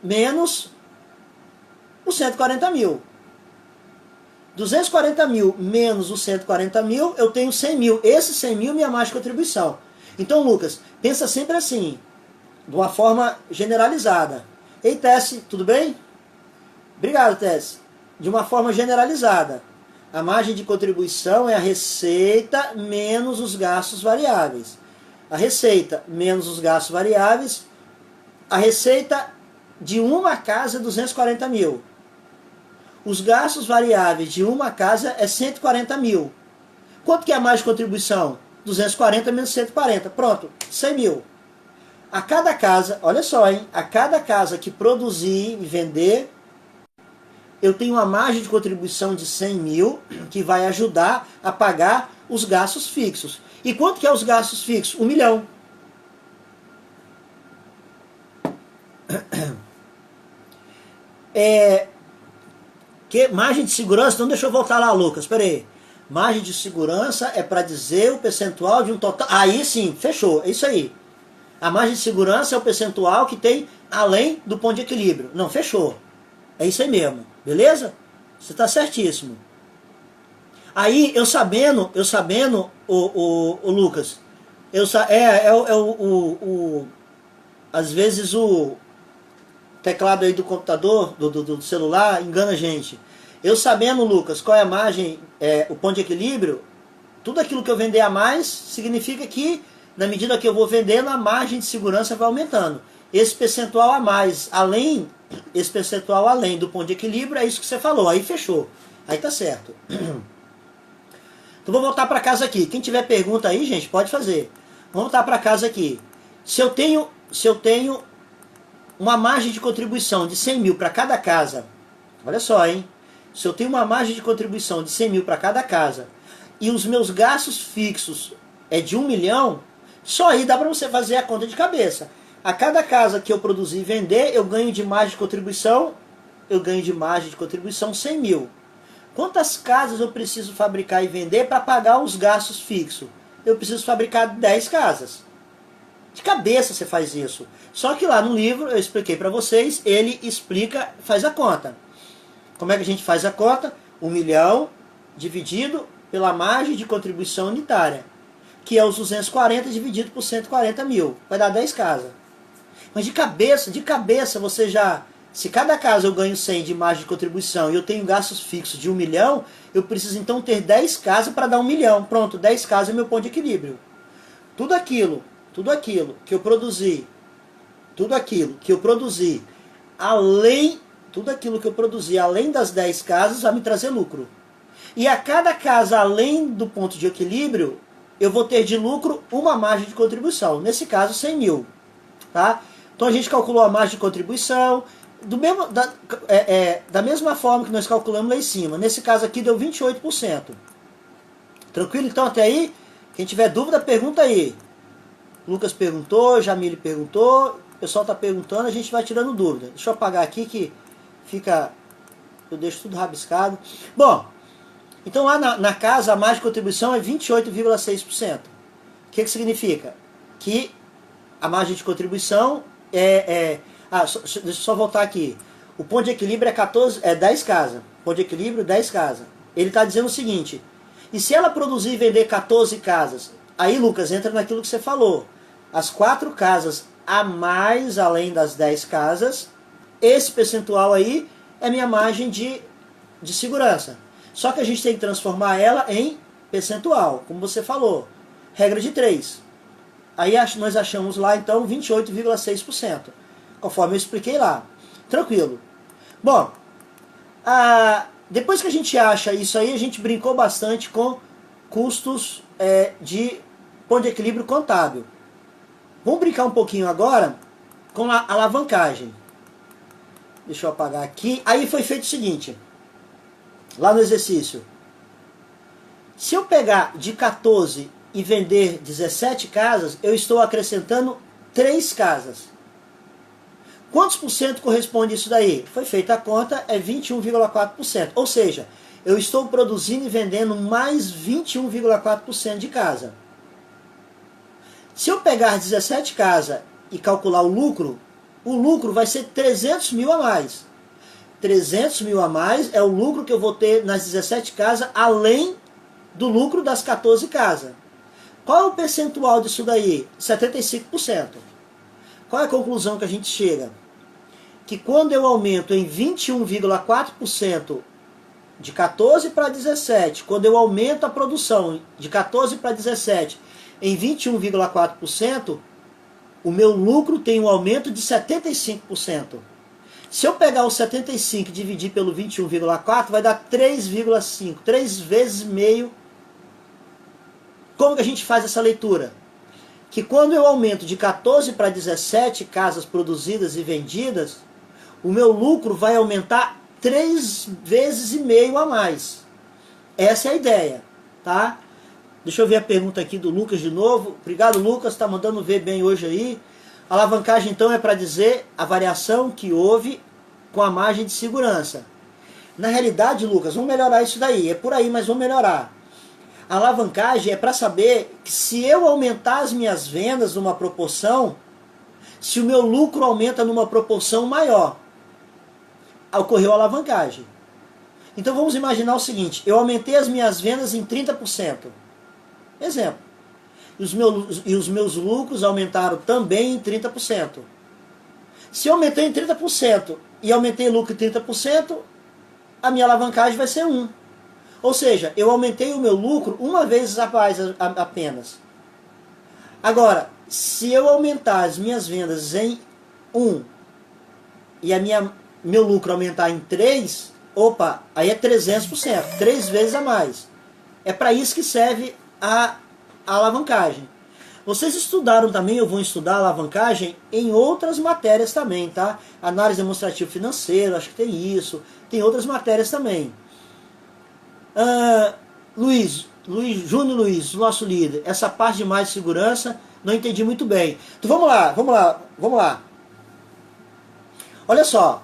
menos os 140 mil. 240 mil menos os 140 mil, eu tenho 100 mil. Esse 100 mil é minha margem de contribuição. Então, Lucas, pensa sempre assim, de uma forma generalizada. Ei, Tess, tudo bem? Obrigado, Tess. De uma forma generalizada. A margem de contribuição é a receita menos os gastos variáveis. A receita menos os gastos variáveis, a receita de uma casa é 240 mil. Os gastos variáveis de uma casa é 140 mil. Quanto que é a margem de contribuição? 240 menos 140. Pronto, 100 mil. A cada casa, olha só, hein? A cada casa que produzir e vender, eu tenho uma margem de contribuição de 100 mil que vai ajudar a pagar os gastos fixos. E quanto que é os gastos fixos? 1 milhão. Margem de segurança, então deixa eu voltar lá, Lucas, espera aí. Margem de segurança é para dizer o percentual de um total... Aí sim, fechou, é isso aí. A margem de segurança é o percentual que tem além do ponto de equilíbrio. Não, fechou. É isso aí mesmo, beleza? Você está certíssimo. Aí, eu sabendo, o Lucas, às vezes o teclado aí do computador, do celular, engana a gente. Eu sabendo, Lucas, qual é a margem, o ponto de equilíbrio, tudo aquilo que eu vender a mais, significa que, na medida que eu vou vendendo, a margem de segurança vai aumentando. Esse percentual a mais, esse percentual além do ponto de equilíbrio, é isso que você falou, aí fechou. Aí tá certo. Então vou voltar para casa aqui. Quem tiver pergunta aí, gente, pode fazer. Vamos voltar para casa aqui. Se eu tenho uma margem de contribuição de 100 mil para cada casa, olha só, hein? Se eu tenho uma margem de contribuição de 100 mil para cada casa e os meus gastos fixos é de 1 milhão, só aí dá para você fazer a conta de cabeça. A cada casa que eu produzir e vender, eu ganho de margem de contribuição, 100 mil. Quantas casas eu preciso fabricar e vender para pagar os gastos fixos? Eu preciso fabricar 10 casas. De cabeça você faz isso. Só que lá no livro, eu expliquei para vocês, ele explica, faz a conta. Como é que a gente faz a conta? 1 milhão dividido pela margem de contribuição unitária, que é os 240 dividido por 140 mil. Vai dar 10 casas. Mas de cabeça, você já... Se cada casa eu ganho 100 de margem de contribuição e eu tenho gastos fixos de 1 milhão, eu preciso então ter 10 casas para dar 1 milhão. Pronto, 10 casas é meu ponto de equilíbrio. Tudo aquilo que eu produzi, além das 10 casas, vai me trazer lucro. E a cada casa além do ponto de equilíbrio, eu vou ter de lucro uma margem de contribuição. Nesse caso, 100 mil. Tá? Então a gente calculou a margem de contribuição, da mesma forma que nós calculamos lá em cima. Nesse caso aqui deu 28%. Tranquilo então até aí? Quem tiver dúvida, pergunta aí. Lucas perguntou, Jamile perguntou, o pessoal está perguntando, a gente vai tirando dúvida. Deixa eu apagar aqui que fica... Eu deixo tudo rabiscado. Bom, então lá na casa a margem de contribuição é 28,6%. O que significa? Que a margem de contribuição deixa eu só voltar aqui. O ponto de equilíbrio é 10 casas. Ponto de equilíbrio, 10 casas. Ele está dizendo o seguinte: e se ela produzir e vender 14 casas? Aí, Lucas, entra naquilo que você falou. As 4 casas a mais, além das 10 casas, esse percentual aí é minha margem de segurança. Só que a gente tem que transformar ela em percentual, como você falou. Regra de 3. Aí nós achamos lá, então, 28,6%. Conforme eu expliquei lá. Tranquilo. Bom, depois que a gente acha isso aí, a gente brincou bastante com custos de ponto de equilíbrio contábil. Vamos brincar um pouquinho agora com a alavancagem. Deixa eu apagar aqui. Aí foi feito o seguinte. Lá no exercício. Se eu pegar de 14 e vender 17 casas, eu estou acrescentando 3 casas. Quantos por cento corresponde isso daí? Foi feita a conta, é 21,4%. Ou seja, eu estou produzindo e vendendo mais 21,4% de casa. Se eu pegar 17 casas e calcular o lucro vai ser 300 mil a mais. 300 mil a mais é o lucro que eu vou ter nas 17 casas, além do lucro das 14 casas. Qual é o percentual disso daí? 75%. Qual é a conclusão que a gente chega? Que quando eu aumento em 21,4% de 14 para 17, quando eu aumento a produção de 14 para 17 em 21,4%, o meu lucro tem um aumento de 75%. Se eu pegar o 75 e dividir pelo 21,4, vai dar 3,5, 3 vezes meio. Como que a gente faz essa leitura? Que quando eu aumento de 14 para 17 casas produzidas e vendidas, o meu lucro vai aumentar 3 vezes e meio a mais. Essa é a ideia, tá? Deixa eu ver a pergunta aqui do Lucas de novo. Obrigado, Lucas, está mandando ver bem hoje aí. A alavancagem, então, é para dizer a variação que houve com a margem de segurança. Na realidade, Lucas, vamos melhorar isso daí. É por aí, mas vamos melhorar. A alavancagem é para saber que se eu aumentar as minhas vendas numa proporção, se o meu lucro aumenta numa proporção maior, ocorreu a alavancagem. Então vamos imaginar o seguinte: eu aumentei as minhas vendas em 30%. Exemplo. E os meus lucros aumentaram também em 30%. Se eu aumentei em 30% e aumentei o lucro em 30%, a minha alavancagem vai ser 1. Ou seja, eu aumentei o meu lucro uma vez apenas. Agora, se eu aumentar as minhas vendas em 1 e meu lucro aumentar em 3, opa, aí é 300%, 3 vezes a mais. É para isso que serve a alavancagem. Vocês estudaram também, ou vão estudar a alavancagem em outras matérias também, tá? Análise demonstrativa financeira, acho que tem isso. Tem outras matérias também. Júnior Luiz, nosso líder, essa parte de mais de segurança, não entendi muito bem. Então vamos lá. Olha só,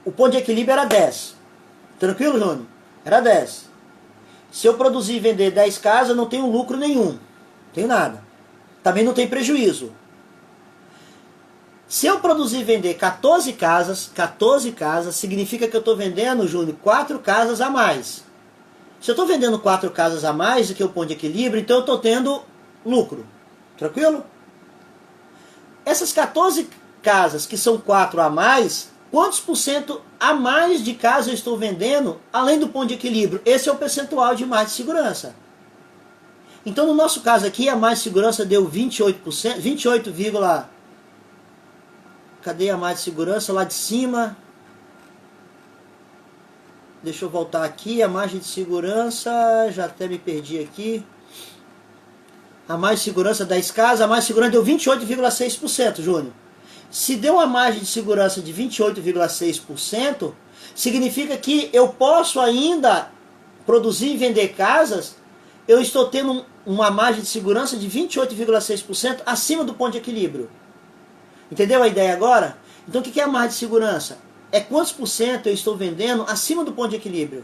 o ponto de equilíbrio era 10. Tranquilo, Júnior? Era 10. Se eu produzir e vender 10 casas, eu não tenho lucro nenhum. Não tenho nada. Também não tem prejuízo. Se eu produzir e vender 14 casas, significa que eu estou vendendo, Júnior, 4 casas a mais. Se eu estou vendendo 4 casas a mais do que o ponto de equilíbrio, então eu estou tendo lucro. Tranquilo? Essas 14 casas que são 4 a mais, quantos por cento a mais de casas eu estou vendendo, além do ponto de equilíbrio? Esse é o percentual de mais de segurança. Então, no nosso caso aqui, a mais de segurança deu 28%, 28, cadê a mais de segurança? Lá de cima. Deixa eu voltar aqui, a margem de segurança, já até me perdi aqui. A mais de segurança 10 casas, a mais de segurança deu 28,6%, Júnior. Se deu uma margem de segurança de 28,6%, significa que eu posso ainda produzir e vender casas, eu estou tendo uma margem de segurança de 28,6% acima do ponto de equilíbrio. Entendeu a ideia agora? Então o que é a margem de segurança? É quantos por cento eu estou vendendo acima do ponto de equilíbrio.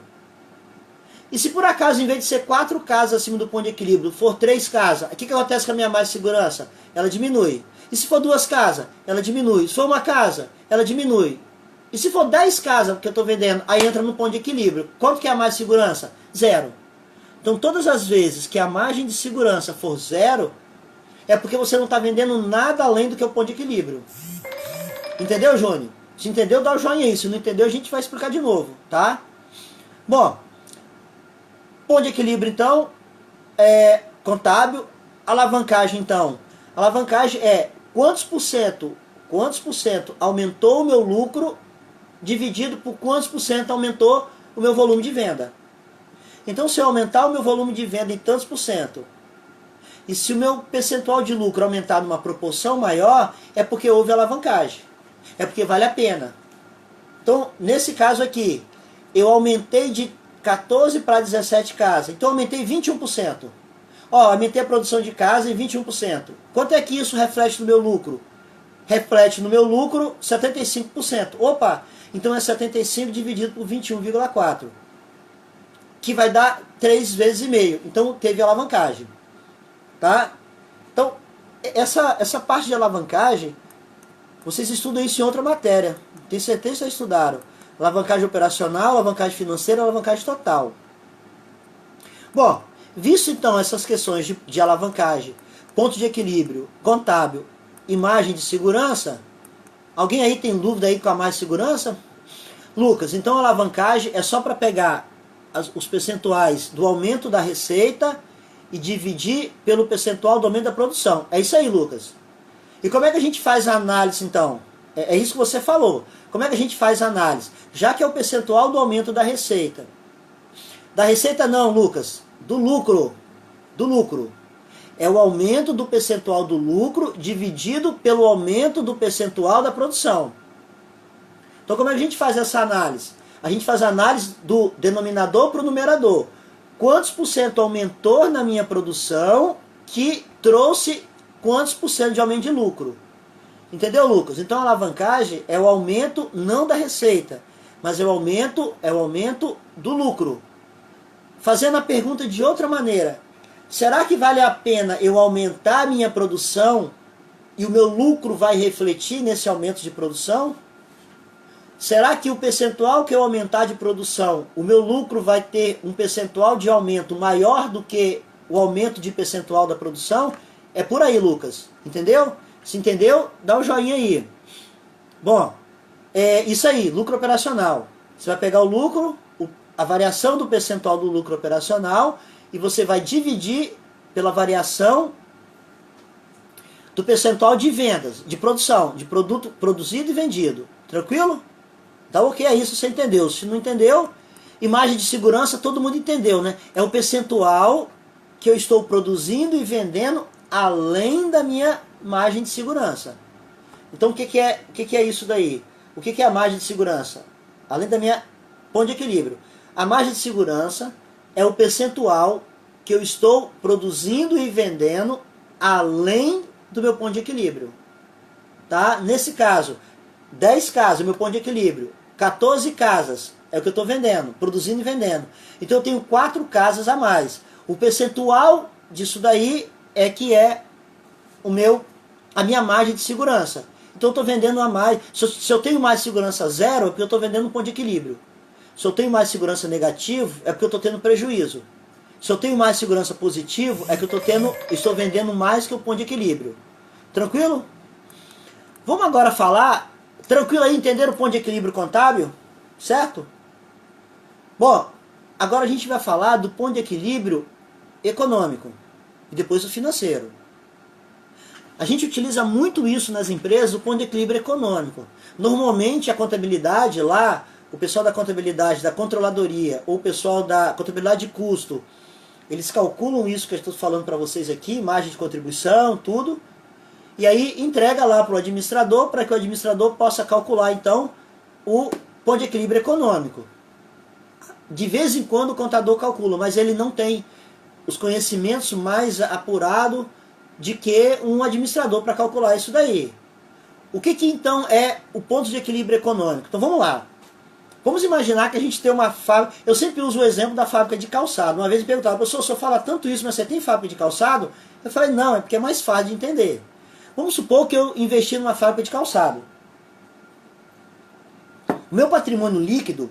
E se por acaso, em vez de ser 4 casas acima do ponto de equilíbrio, for 3 casas, o que acontece com a minha margem de segurança? Ela diminui. E se for 2 casas, ela diminui. Se for 1 casa, ela diminui. E se for 10 casas que eu estou vendendo, aí entra no ponto de equilíbrio. Quanto que é a margem de segurança? 0. Então todas as vezes que a margem de segurança for 0, é porque você não está vendendo nada além do que o ponto de equilíbrio. Entendeu, Júnior? Se entendeu, dá o joinha aí. Se não entendeu, a gente vai explicar de novo, tá? Bom, ponto de equilíbrio, então, é contábil. Alavancagem, então. Alavancagem é quantos por cento aumentou o meu lucro dividido por quantos por cento aumentou o meu volume de venda. Então, se eu aumentar o meu volume de venda em tantos por cento, e se o meu percentual de lucro aumentar numa proporção maior, é porque houve alavancagem. É porque vale a pena. Então, nesse caso aqui, eu aumentei de 14 para 17 casas. Então, eu aumentei 21%. Ó, aumentei a produção de casa em 21%. Quanto é que isso reflete no meu lucro? Reflete no meu lucro 75%. Opa, então é 75 dividido por 21,4. Que vai dar 3 vezes e meio. Então, teve alavancagem. Tá? Então, essa parte de alavancagem, vocês estudam isso em outra matéria. Tenho certeza que vocês estudaram. Alavancagem operacional, alavancagem financeira, alavancagem total. Bom, visto então essas questões de alavancagem, ponto de equilíbrio, contábil e margem de segurança, alguém aí tem dúvida aí com a margem de segurança? Lucas, então a alavancagem é só para pegar os percentuais do aumento da receita e dividir pelo percentual do aumento da produção. É isso aí, Lucas. E como é que a gente faz a análise, então? É isso que você falou. Como é que a gente faz a análise? Já que é o percentual do aumento da receita. Da receita não, Lucas. Do lucro. Do lucro. É o aumento do percentual do lucro dividido pelo aumento do percentual da produção. Então como é que a gente faz essa análise? A gente faz a análise do denominador para o numerador. Quantos por cento aumentou na minha produção que trouxe quantos por cento de aumento de lucro? Entendeu, Lucas? Então a alavancagem é o aumento não da receita, mas é o aumento do lucro. Fazendo a pergunta de outra maneira, será que vale a pena eu aumentar a minha produção e o meu lucro vai refletir nesse aumento de produção? Será que o percentual que eu aumentar de produção, o meu lucro vai ter um percentual de aumento maior do que o aumento de percentual da produção? É por aí, Lucas. Entendeu? Se entendeu, dá um joinha aí. Bom, é isso aí, lucro operacional. Você vai pegar o lucro, a variação do percentual do lucro operacional, e você vai dividir pela variação do percentual de vendas, de produção, de produto produzido e vendido. Tranquilo? Tá ok, é isso, você entendeu. Se não entendeu, imagem de segurança, todo mundo entendeu, né? É o percentual que eu estou produzindo e vendendo além da minha margem de segurança. Então o que é isso daí? O que é a margem de segurança? Além da minha ponto de equilíbrio. A margem de segurança é o percentual que eu estou produzindo e vendendo além do meu ponto de equilíbrio. Tá? Nesse caso, 10 casas, meu ponto de equilíbrio. 14 casas é o que eu estou vendendo, produzindo e vendendo. Então eu tenho 4 casas a mais. O percentual disso daí é que é a minha margem de segurança. Então eu estou vendendo a mais. Se eu tenho mais segurança zero, é porque eu estou vendendo um ponto de equilíbrio. Se eu tenho mais segurança negativo, é porque eu estou tendo prejuízo. Se eu tenho mais segurança positivo, é que eu estou vendendo mais que o ponto de equilíbrio. Tranquilo? Vamos agora falar, tranquilo aí, entender o ponto de equilíbrio contábil? Certo? Bom, agora a gente vai falar do ponto de equilíbrio econômico e depois o financeiro. A gente utiliza muito isso nas empresas, o ponto de equilíbrio econômico. Normalmente a contabilidade lá, o pessoal da contabilidade, da controladoria, ou o pessoal da contabilidade de custo, eles calculam isso que eu estou falando para vocês aqui, margem de contribuição, tudo, e aí entrega lá para o administrador, para que o administrador possa calcular então o ponto de equilíbrio econômico. De vez em quando o contador calcula, mas ele não tem os conhecimentos mais apurados de que um administrador para calcular isso daí. O que então é o ponto de equilíbrio econômico? Então vamos lá. Vamos imaginar que a gente tem uma fábrica. Eu sempre uso o exemplo da fábrica de calçado. Uma vez me perguntaram, professor, o senhor fala tanto isso, mas você tem fábrica de calçado? Eu falei, não, é porque é mais fácil de entender. Vamos supor que eu investi numa fábrica de calçado. O meu patrimônio líquido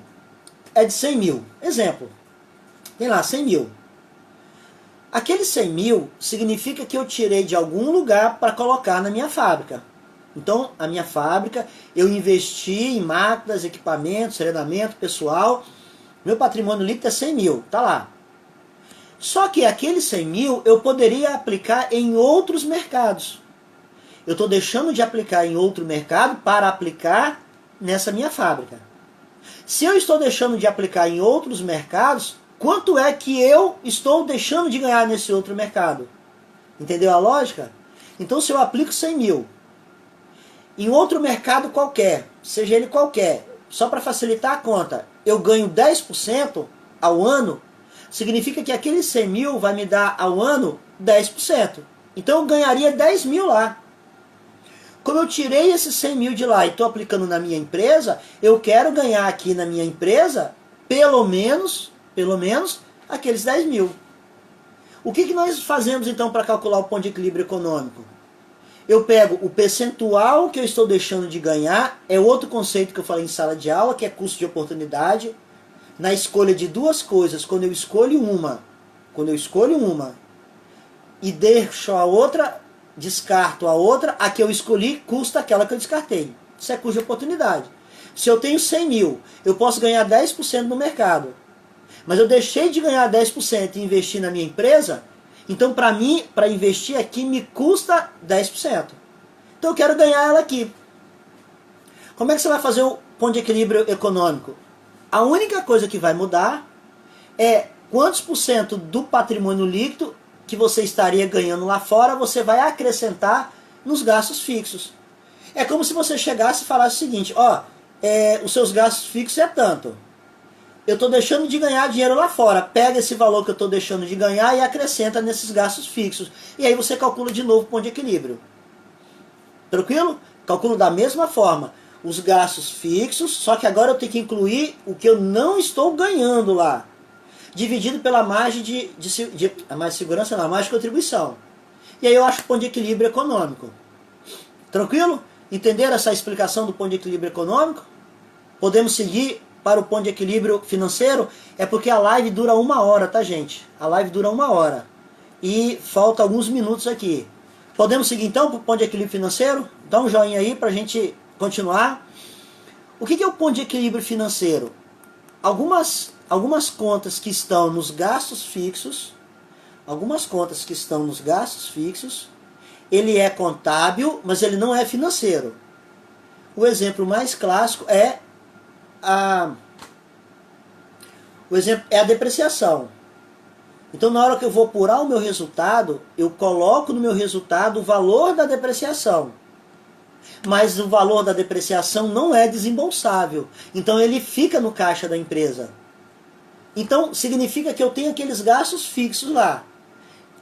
é de 100 mil. Exemplo. Tem lá, 100 mil. Aqueles 100 mil significa que eu tirei de algum lugar para colocar na minha fábrica. Então, a minha fábrica, eu investi em máquinas, equipamentos, treinamento, pessoal. Meu patrimônio líquido é 100 mil, tá lá. Só que aqueles 100 mil eu poderia aplicar em outros mercados. Eu estou deixando de aplicar em outro mercado para aplicar nessa minha fábrica. Se eu estou deixando de aplicar em outros mercados, quanto é que eu estou deixando de ganhar nesse outro mercado? Entendeu a lógica? Então, se eu aplico 100 mil em outro mercado qualquer, seja ele qualquer, só para facilitar a conta, eu ganho 10% ao ano, significa que aqueles 100 mil vai me dar ao ano 10%. Então eu ganharia 10 mil lá. Como eu tirei esses 100 mil de lá e estou aplicando na minha empresa, eu quero ganhar aqui na minha empresa pelo menos aqueles 10 mil. O que nós fazemos então para calcular o ponto de equilíbrio econômico? Eu pego o percentual que eu estou deixando de ganhar, é outro conceito que eu falei em sala de aula, que é custo de oportunidade. Na escolha de duas coisas, quando eu escolho uma e deixo a outra, descarto a outra, a que eu escolhi custa aquela que eu descartei. Isso é custo de oportunidade. Se eu tenho 100 mil, eu posso ganhar 10% no mercado. Mas eu deixei de ganhar 10% e investir na minha empresa, então para mim, para investir aqui, me custa 10%. Então eu quero ganhar ela aqui. Como é que você vai fazer o ponto de equilíbrio econômico? A única coisa que vai mudar é quantos por cento do patrimônio líquido que você estaria ganhando lá fora, você vai acrescentar nos gastos fixos. É como se você chegasse e falasse o seguinte, os seus gastos fixos é tanto. Eu estou deixando de ganhar dinheiro lá fora. Pega esse valor que eu estou deixando de ganhar e acrescenta nesses gastos fixos. E aí você calcula de novo o ponto de equilíbrio. Tranquilo? Calculo da mesma forma. Os gastos fixos, só que agora eu tenho que incluir o que eu não estou ganhando lá. Dividido pela margem a mais segurança, não, a margem de contribuição. E aí eu acho o ponto de equilíbrio econômico. Tranquilo? Entenderam essa explicação do ponto de equilíbrio econômico? Podemos seguir para o ponto de equilíbrio financeiro, é porque a live dura 1 hora, tá, gente? A live dura 1 hora. E falta alguns minutos aqui. Podemos seguir então para o ponto de equilíbrio financeiro? Dá um joinha aí para a gente continuar. O que é o ponto de equilíbrio financeiro? Algumas contas que estão nos gastos fixos, ele é contábil, mas ele não é financeiro. O exemplo mais clássico é a depreciação. Então, na hora que eu vou apurar o meu resultado, eu coloco no meu resultado o valor da depreciação. Mas o valor da depreciação não é desembolsável. Então, ele fica no caixa da empresa. Então, significa que eu tenho aqueles gastos fixos lá.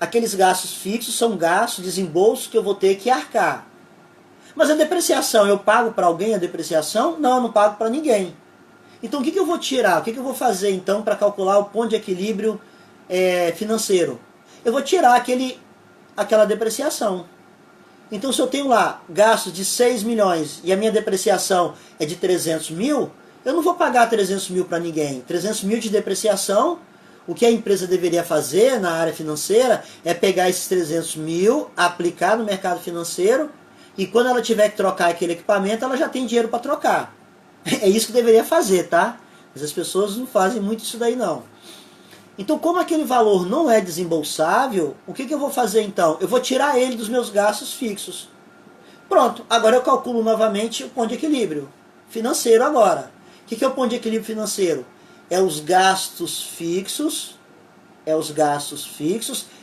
Aqueles gastos fixos são gastos, desembolsos que eu vou ter que arcar. Mas a depreciação, eu pago para alguém a depreciação? Não, eu não pago para ninguém. Então, o que eu vou tirar? O que eu vou fazer, então, para calcular o ponto de equilíbrio financeiro? Eu vou tirar aquela depreciação. Então se eu tenho lá gastos de 6 milhões e a minha depreciação é de 300 mil, eu não vou pagar 300 mil para ninguém. 300 mil de depreciação, o que a empresa deveria fazer na área financeira é pegar esses 300 mil, aplicar no mercado financeiro, e quando ela tiver que trocar aquele equipamento, ela já tem dinheiro para trocar. É isso que deveria fazer, tá? Mas as pessoas não fazem muito isso daí não. Então, como aquele valor não é desembolsável, o que eu vou fazer então? Eu vou tirar ele dos meus gastos fixos. Pronto, agora eu calculo novamente o ponto de equilíbrio financeiro agora. O que é o ponto de equilíbrio financeiro? É os gastos fixos,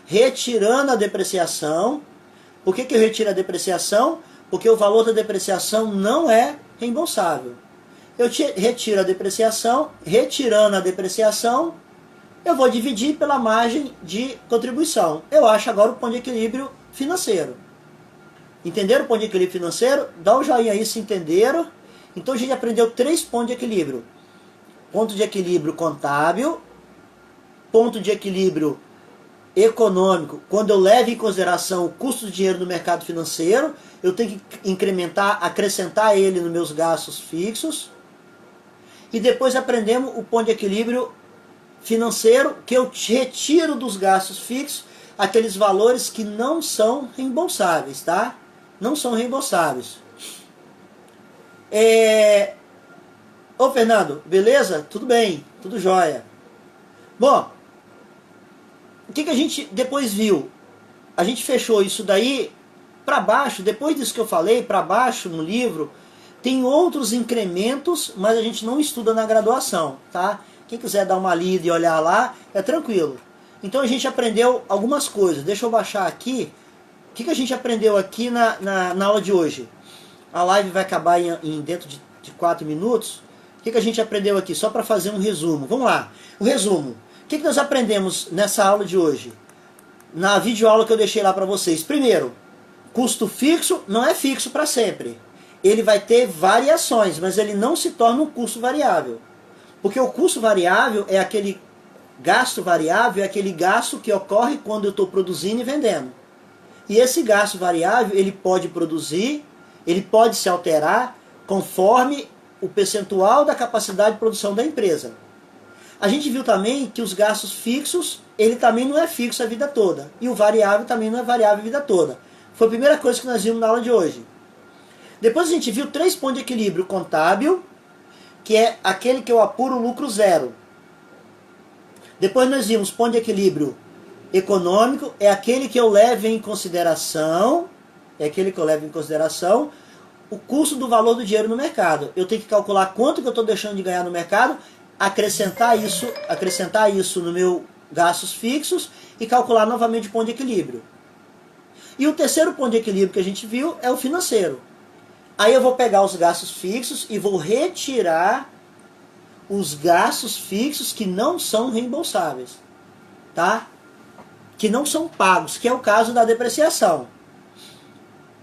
retirando a depreciação. Por que eu retiro a depreciação? Porque o valor da depreciação não é reembolsável. Eu retiro a depreciação, retirando a depreciação, eu vou dividir pela margem de contribuição. Eu acho agora o ponto de equilíbrio financeiro. Entenderam o ponto de equilíbrio financeiro? Dá um joinha aí se entenderam. Então a gente aprendeu 3 pontos de equilíbrio. Ponto de equilíbrio contábil, ponto de equilíbrio econômico, quando eu levo em consideração o custo do dinheiro no mercado financeiro, eu tenho que incrementar, acrescentar ele nos meus gastos fixos. E depois aprendemos o ponto de equilíbrio financeiro, que eu retiro dos gastos fixos aqueles valores que não são reembolsáveis, tá? Não são reembolsáveis. Ô Fernando, beleza? Tudo bem, tudo jóia. Bom, o que a gente depois viu? A gente fechou isso daí para baixo, depois disso que eu falei, para baixo no livro, tem outros incrementos, mas a gente não estuda na graduação, tá? Quem quiser dar uma lida e olhar lá, é tranquilo. Então a gente aprendeu algumas coisas. Deixa eu baixar aqui. O que a gente aprendeu aqui na aula de hoje? A live vai acabar dentro de 4 minutos. O que a gente aprendeu aqui? Só para fazer um resumo. Vamos lá. O resumo. O que nós aprendemos nessa aula de hoje? Na videoaula que eu deixei lá para vocês. Primeiro, custo fixo não é fixo para sempre. Ele vai ter variações, mas ele não se torna um custo variável. Porque o custo variável é aquele gasto variável, é aquele gasto que ocorre quando eu estou produzindo e vendendo. E esse gasto variável, ele pode produzir, ele pode se alterar conforme o percentual da capacidade de produção da empresa. A gente viu também que os gastos fixos, ele também não é fixo a vida toda. E o variável também não é variável a vida toda. Foi a primeira coisa que nós vimos na aula de hoje. Depois a gente viu 3 pontos de equilíbrio contábil, que é aquele que eu apuro o lucro zero. Depois nós vimos ponto de equilíbrio econômico, é aquele que eu levo em consideração, o custo do valor do dinheiro no mercado. Eu tenho que calcular quanto que eu estou deixando de ganhar no mercado, acrescentar isso no meu gastos fixos e calcular novamente o ponto de equilíbrio. E o terceiro ponto de equilíbrio que a gente viu é o financeiro. Aí eu vou pegar os gastos fixos e vou retirar os gastos fixos que não são reembolsáveis, tá? Que não são pagos, que é o caso da depreciação.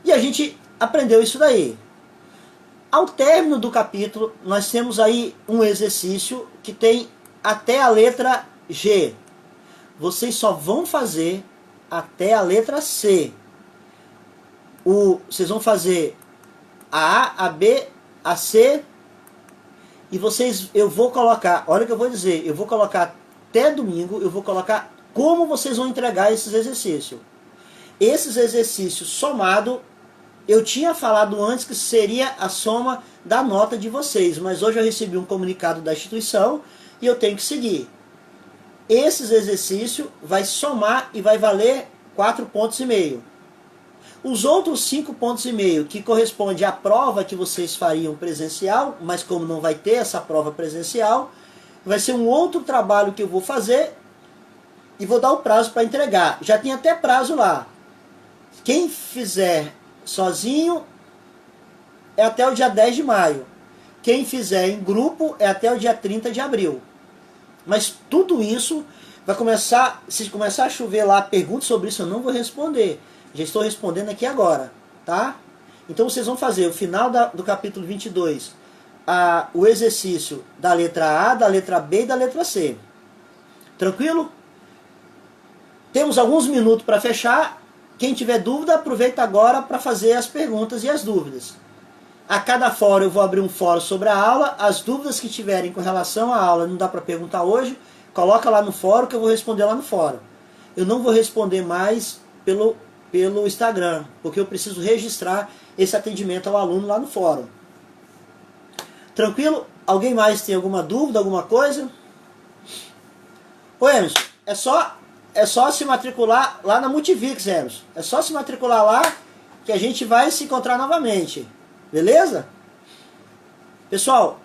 E a gente aprendeu isso daí. Ao término do capítulo, nós temos aí um exercício que tem até a letra G. Vocês só vão fazer até a letra C. Vocês vão fazer a A, a B, a C, e eu vou colocar, olha o que eu vou dizer, eu vou colocar até domingo, eu vou colocar como vocês vão entregar esses exercícios. Esses exercícios somados, eu tinha falado antes que seria a soma da nota de vocês, mas hoje eu recebi um comunicado da instituição e eu tenho que seguir. Esses exercícios vai somar e vai valer 4,5 pontos. Os outros 5,5 pontos, que corresponde à prova que vocês fariam presencial, mas como não vai ter essa prova presencial, vai ser um outro trabalho que eu vou fazer e vou dar o prazo para entregar. Já tem até prazo lá. Quem fizer sozinho é até o dia 10 de maio. Quem fizer em grupo é até o dia 30 de abril. Mas tudo isso vai começar, se começar a chover lá, perguntas sobre isso eu não vou responder. Já estou respondendo aqui agora, tá? Então vocês vão fazer o final do capítulo 22, o exercício da letra A, da letra B e da letra C. Tranquilo? Temos alguns minutos para fechar. quem tiver dúvida, aproveita agora para fazer as perguntas e as dúvidas. A cada fórum eu vou abrir um fórum sobre a aula. As dúvidas que tiverem com relação à aula, não dá para perguntar hoje, coloca lá no fórum que eu vou responder lá no fórum. Eu não vou responder mais pelo Instagram, porque eu preciso registrar esse atendimento ao aluno lá no fórum. Tranquilo? Alguém mais tem alguma dúvida, alguma coisa? Ô Emerson, é só se matricular lá na Multivix, Emerson. É só se matricular lá que a gente vai se encontrar novamente. Beleza? Pessoal,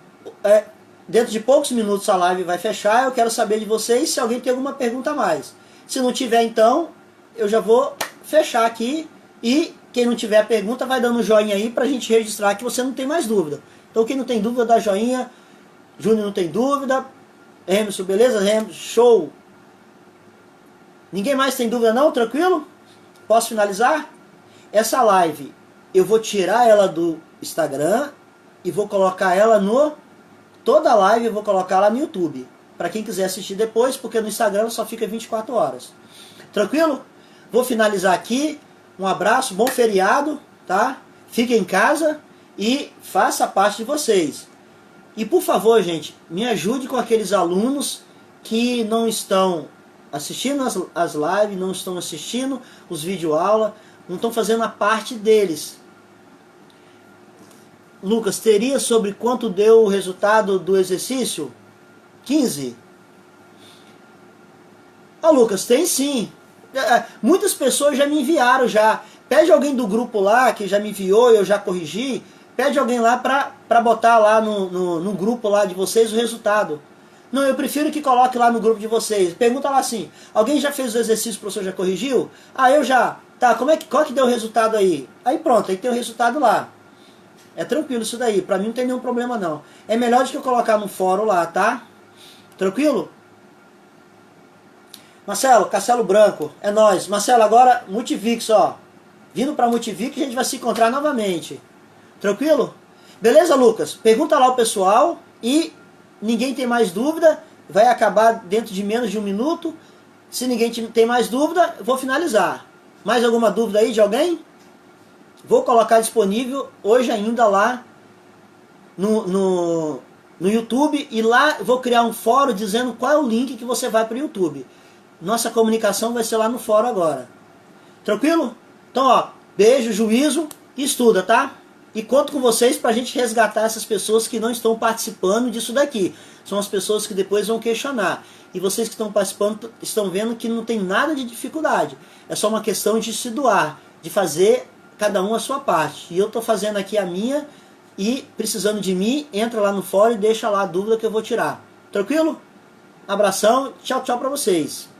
dentro de poucos minutos a live vai fechar. Eu quero saber de vocês se alguém tem alguma pergunta a mais. Se não tiver, então, eu já vou fechar aqui. E quem não tiver pergunta vai dando um joinha aí pra gente registrar que você não tem mais dúvida. Então quem não tem dúvida dá joinha. Júnior não tem dúvida. Emerson, beleza? Emerson, show! Ninguém mais tem dúvida não? Tranquilo? Posso finalizar? Essa live, eu vou tirar ela do Instagram e vou colocar ela toda a live eu vou colocar lá no YouTube. Para quem quiser assistir depois, porque no Instagram ela só fica 24 horas. Tranquilo? Vou finalizar aqui. Um abraço, bom feriado, tá? Fiquem em casa e faça parte de vocês. E por favor, gente, me ajude com aqueles alunos que não estão assistindo as lives, não estão assistindo os videoaulas, não estão fazendo a parte deles. Lucas, teria sobre quanto deu o resultado do exercício? 15? Lucas, tem sim. Muitas pessoas já me enviaram já. Pede alguém do grupo lá que já me enviou e eu já corrigi. Pede alguém lá para botar lá no grupo lá de vocês o resultado. Não, eu prefiro que coloque lá no grupo de vocês. Pergunta lá assim, alguém já fez o exercício, o professor já corrigiu? Eu já. Tá, qual que deu o resultado aí? Aí pronto, aí tem o resultado lá. É tranquilo isso daí, pra mim não tem nenhum problema não. É melhor do que eu colocar no fórum lá, tá? Tranquilo? Marcelo, Castelo Branco, é nóis. Marcelo, agora Multivix, ó. Vindo pra Multivix, a gente vai se encontrar novamente. Tranquilo? Beleza, Lucas? Pergunta lá o pessoal e ninguém tem mais dúvida. Vai acabar dentro de menos de 1 minuto. Se ninguém tem mais dúvida, eu vou finalizar. Mais alguma dúvida aí de alguém? Vou colocar disponível hoje ainda lá no YouTube. E lá vou criar um fórum dizendo qual é o link que você vai para o YouTube. Nossa comunicação vai ser lá no fórum agora. Tranquilo? Então, ó, beijo, juízo e estuda, tá? E conto com vocês pra gente resgatar essas pessoas que não estão participando disso daqui. São as pessoas que depois vão questionar. E vocês que estão participando estão vendo que não tem nada de dificuldade. É só uma questão de se doar, de fazer cada um a sua parte. E eu tô fazendo aqui a minha e precisando de mim, entra lá no fórum e deixa lá a dúvida que eu vou tirar. Tranquilo? Abração, tchau, tchau pra vocês.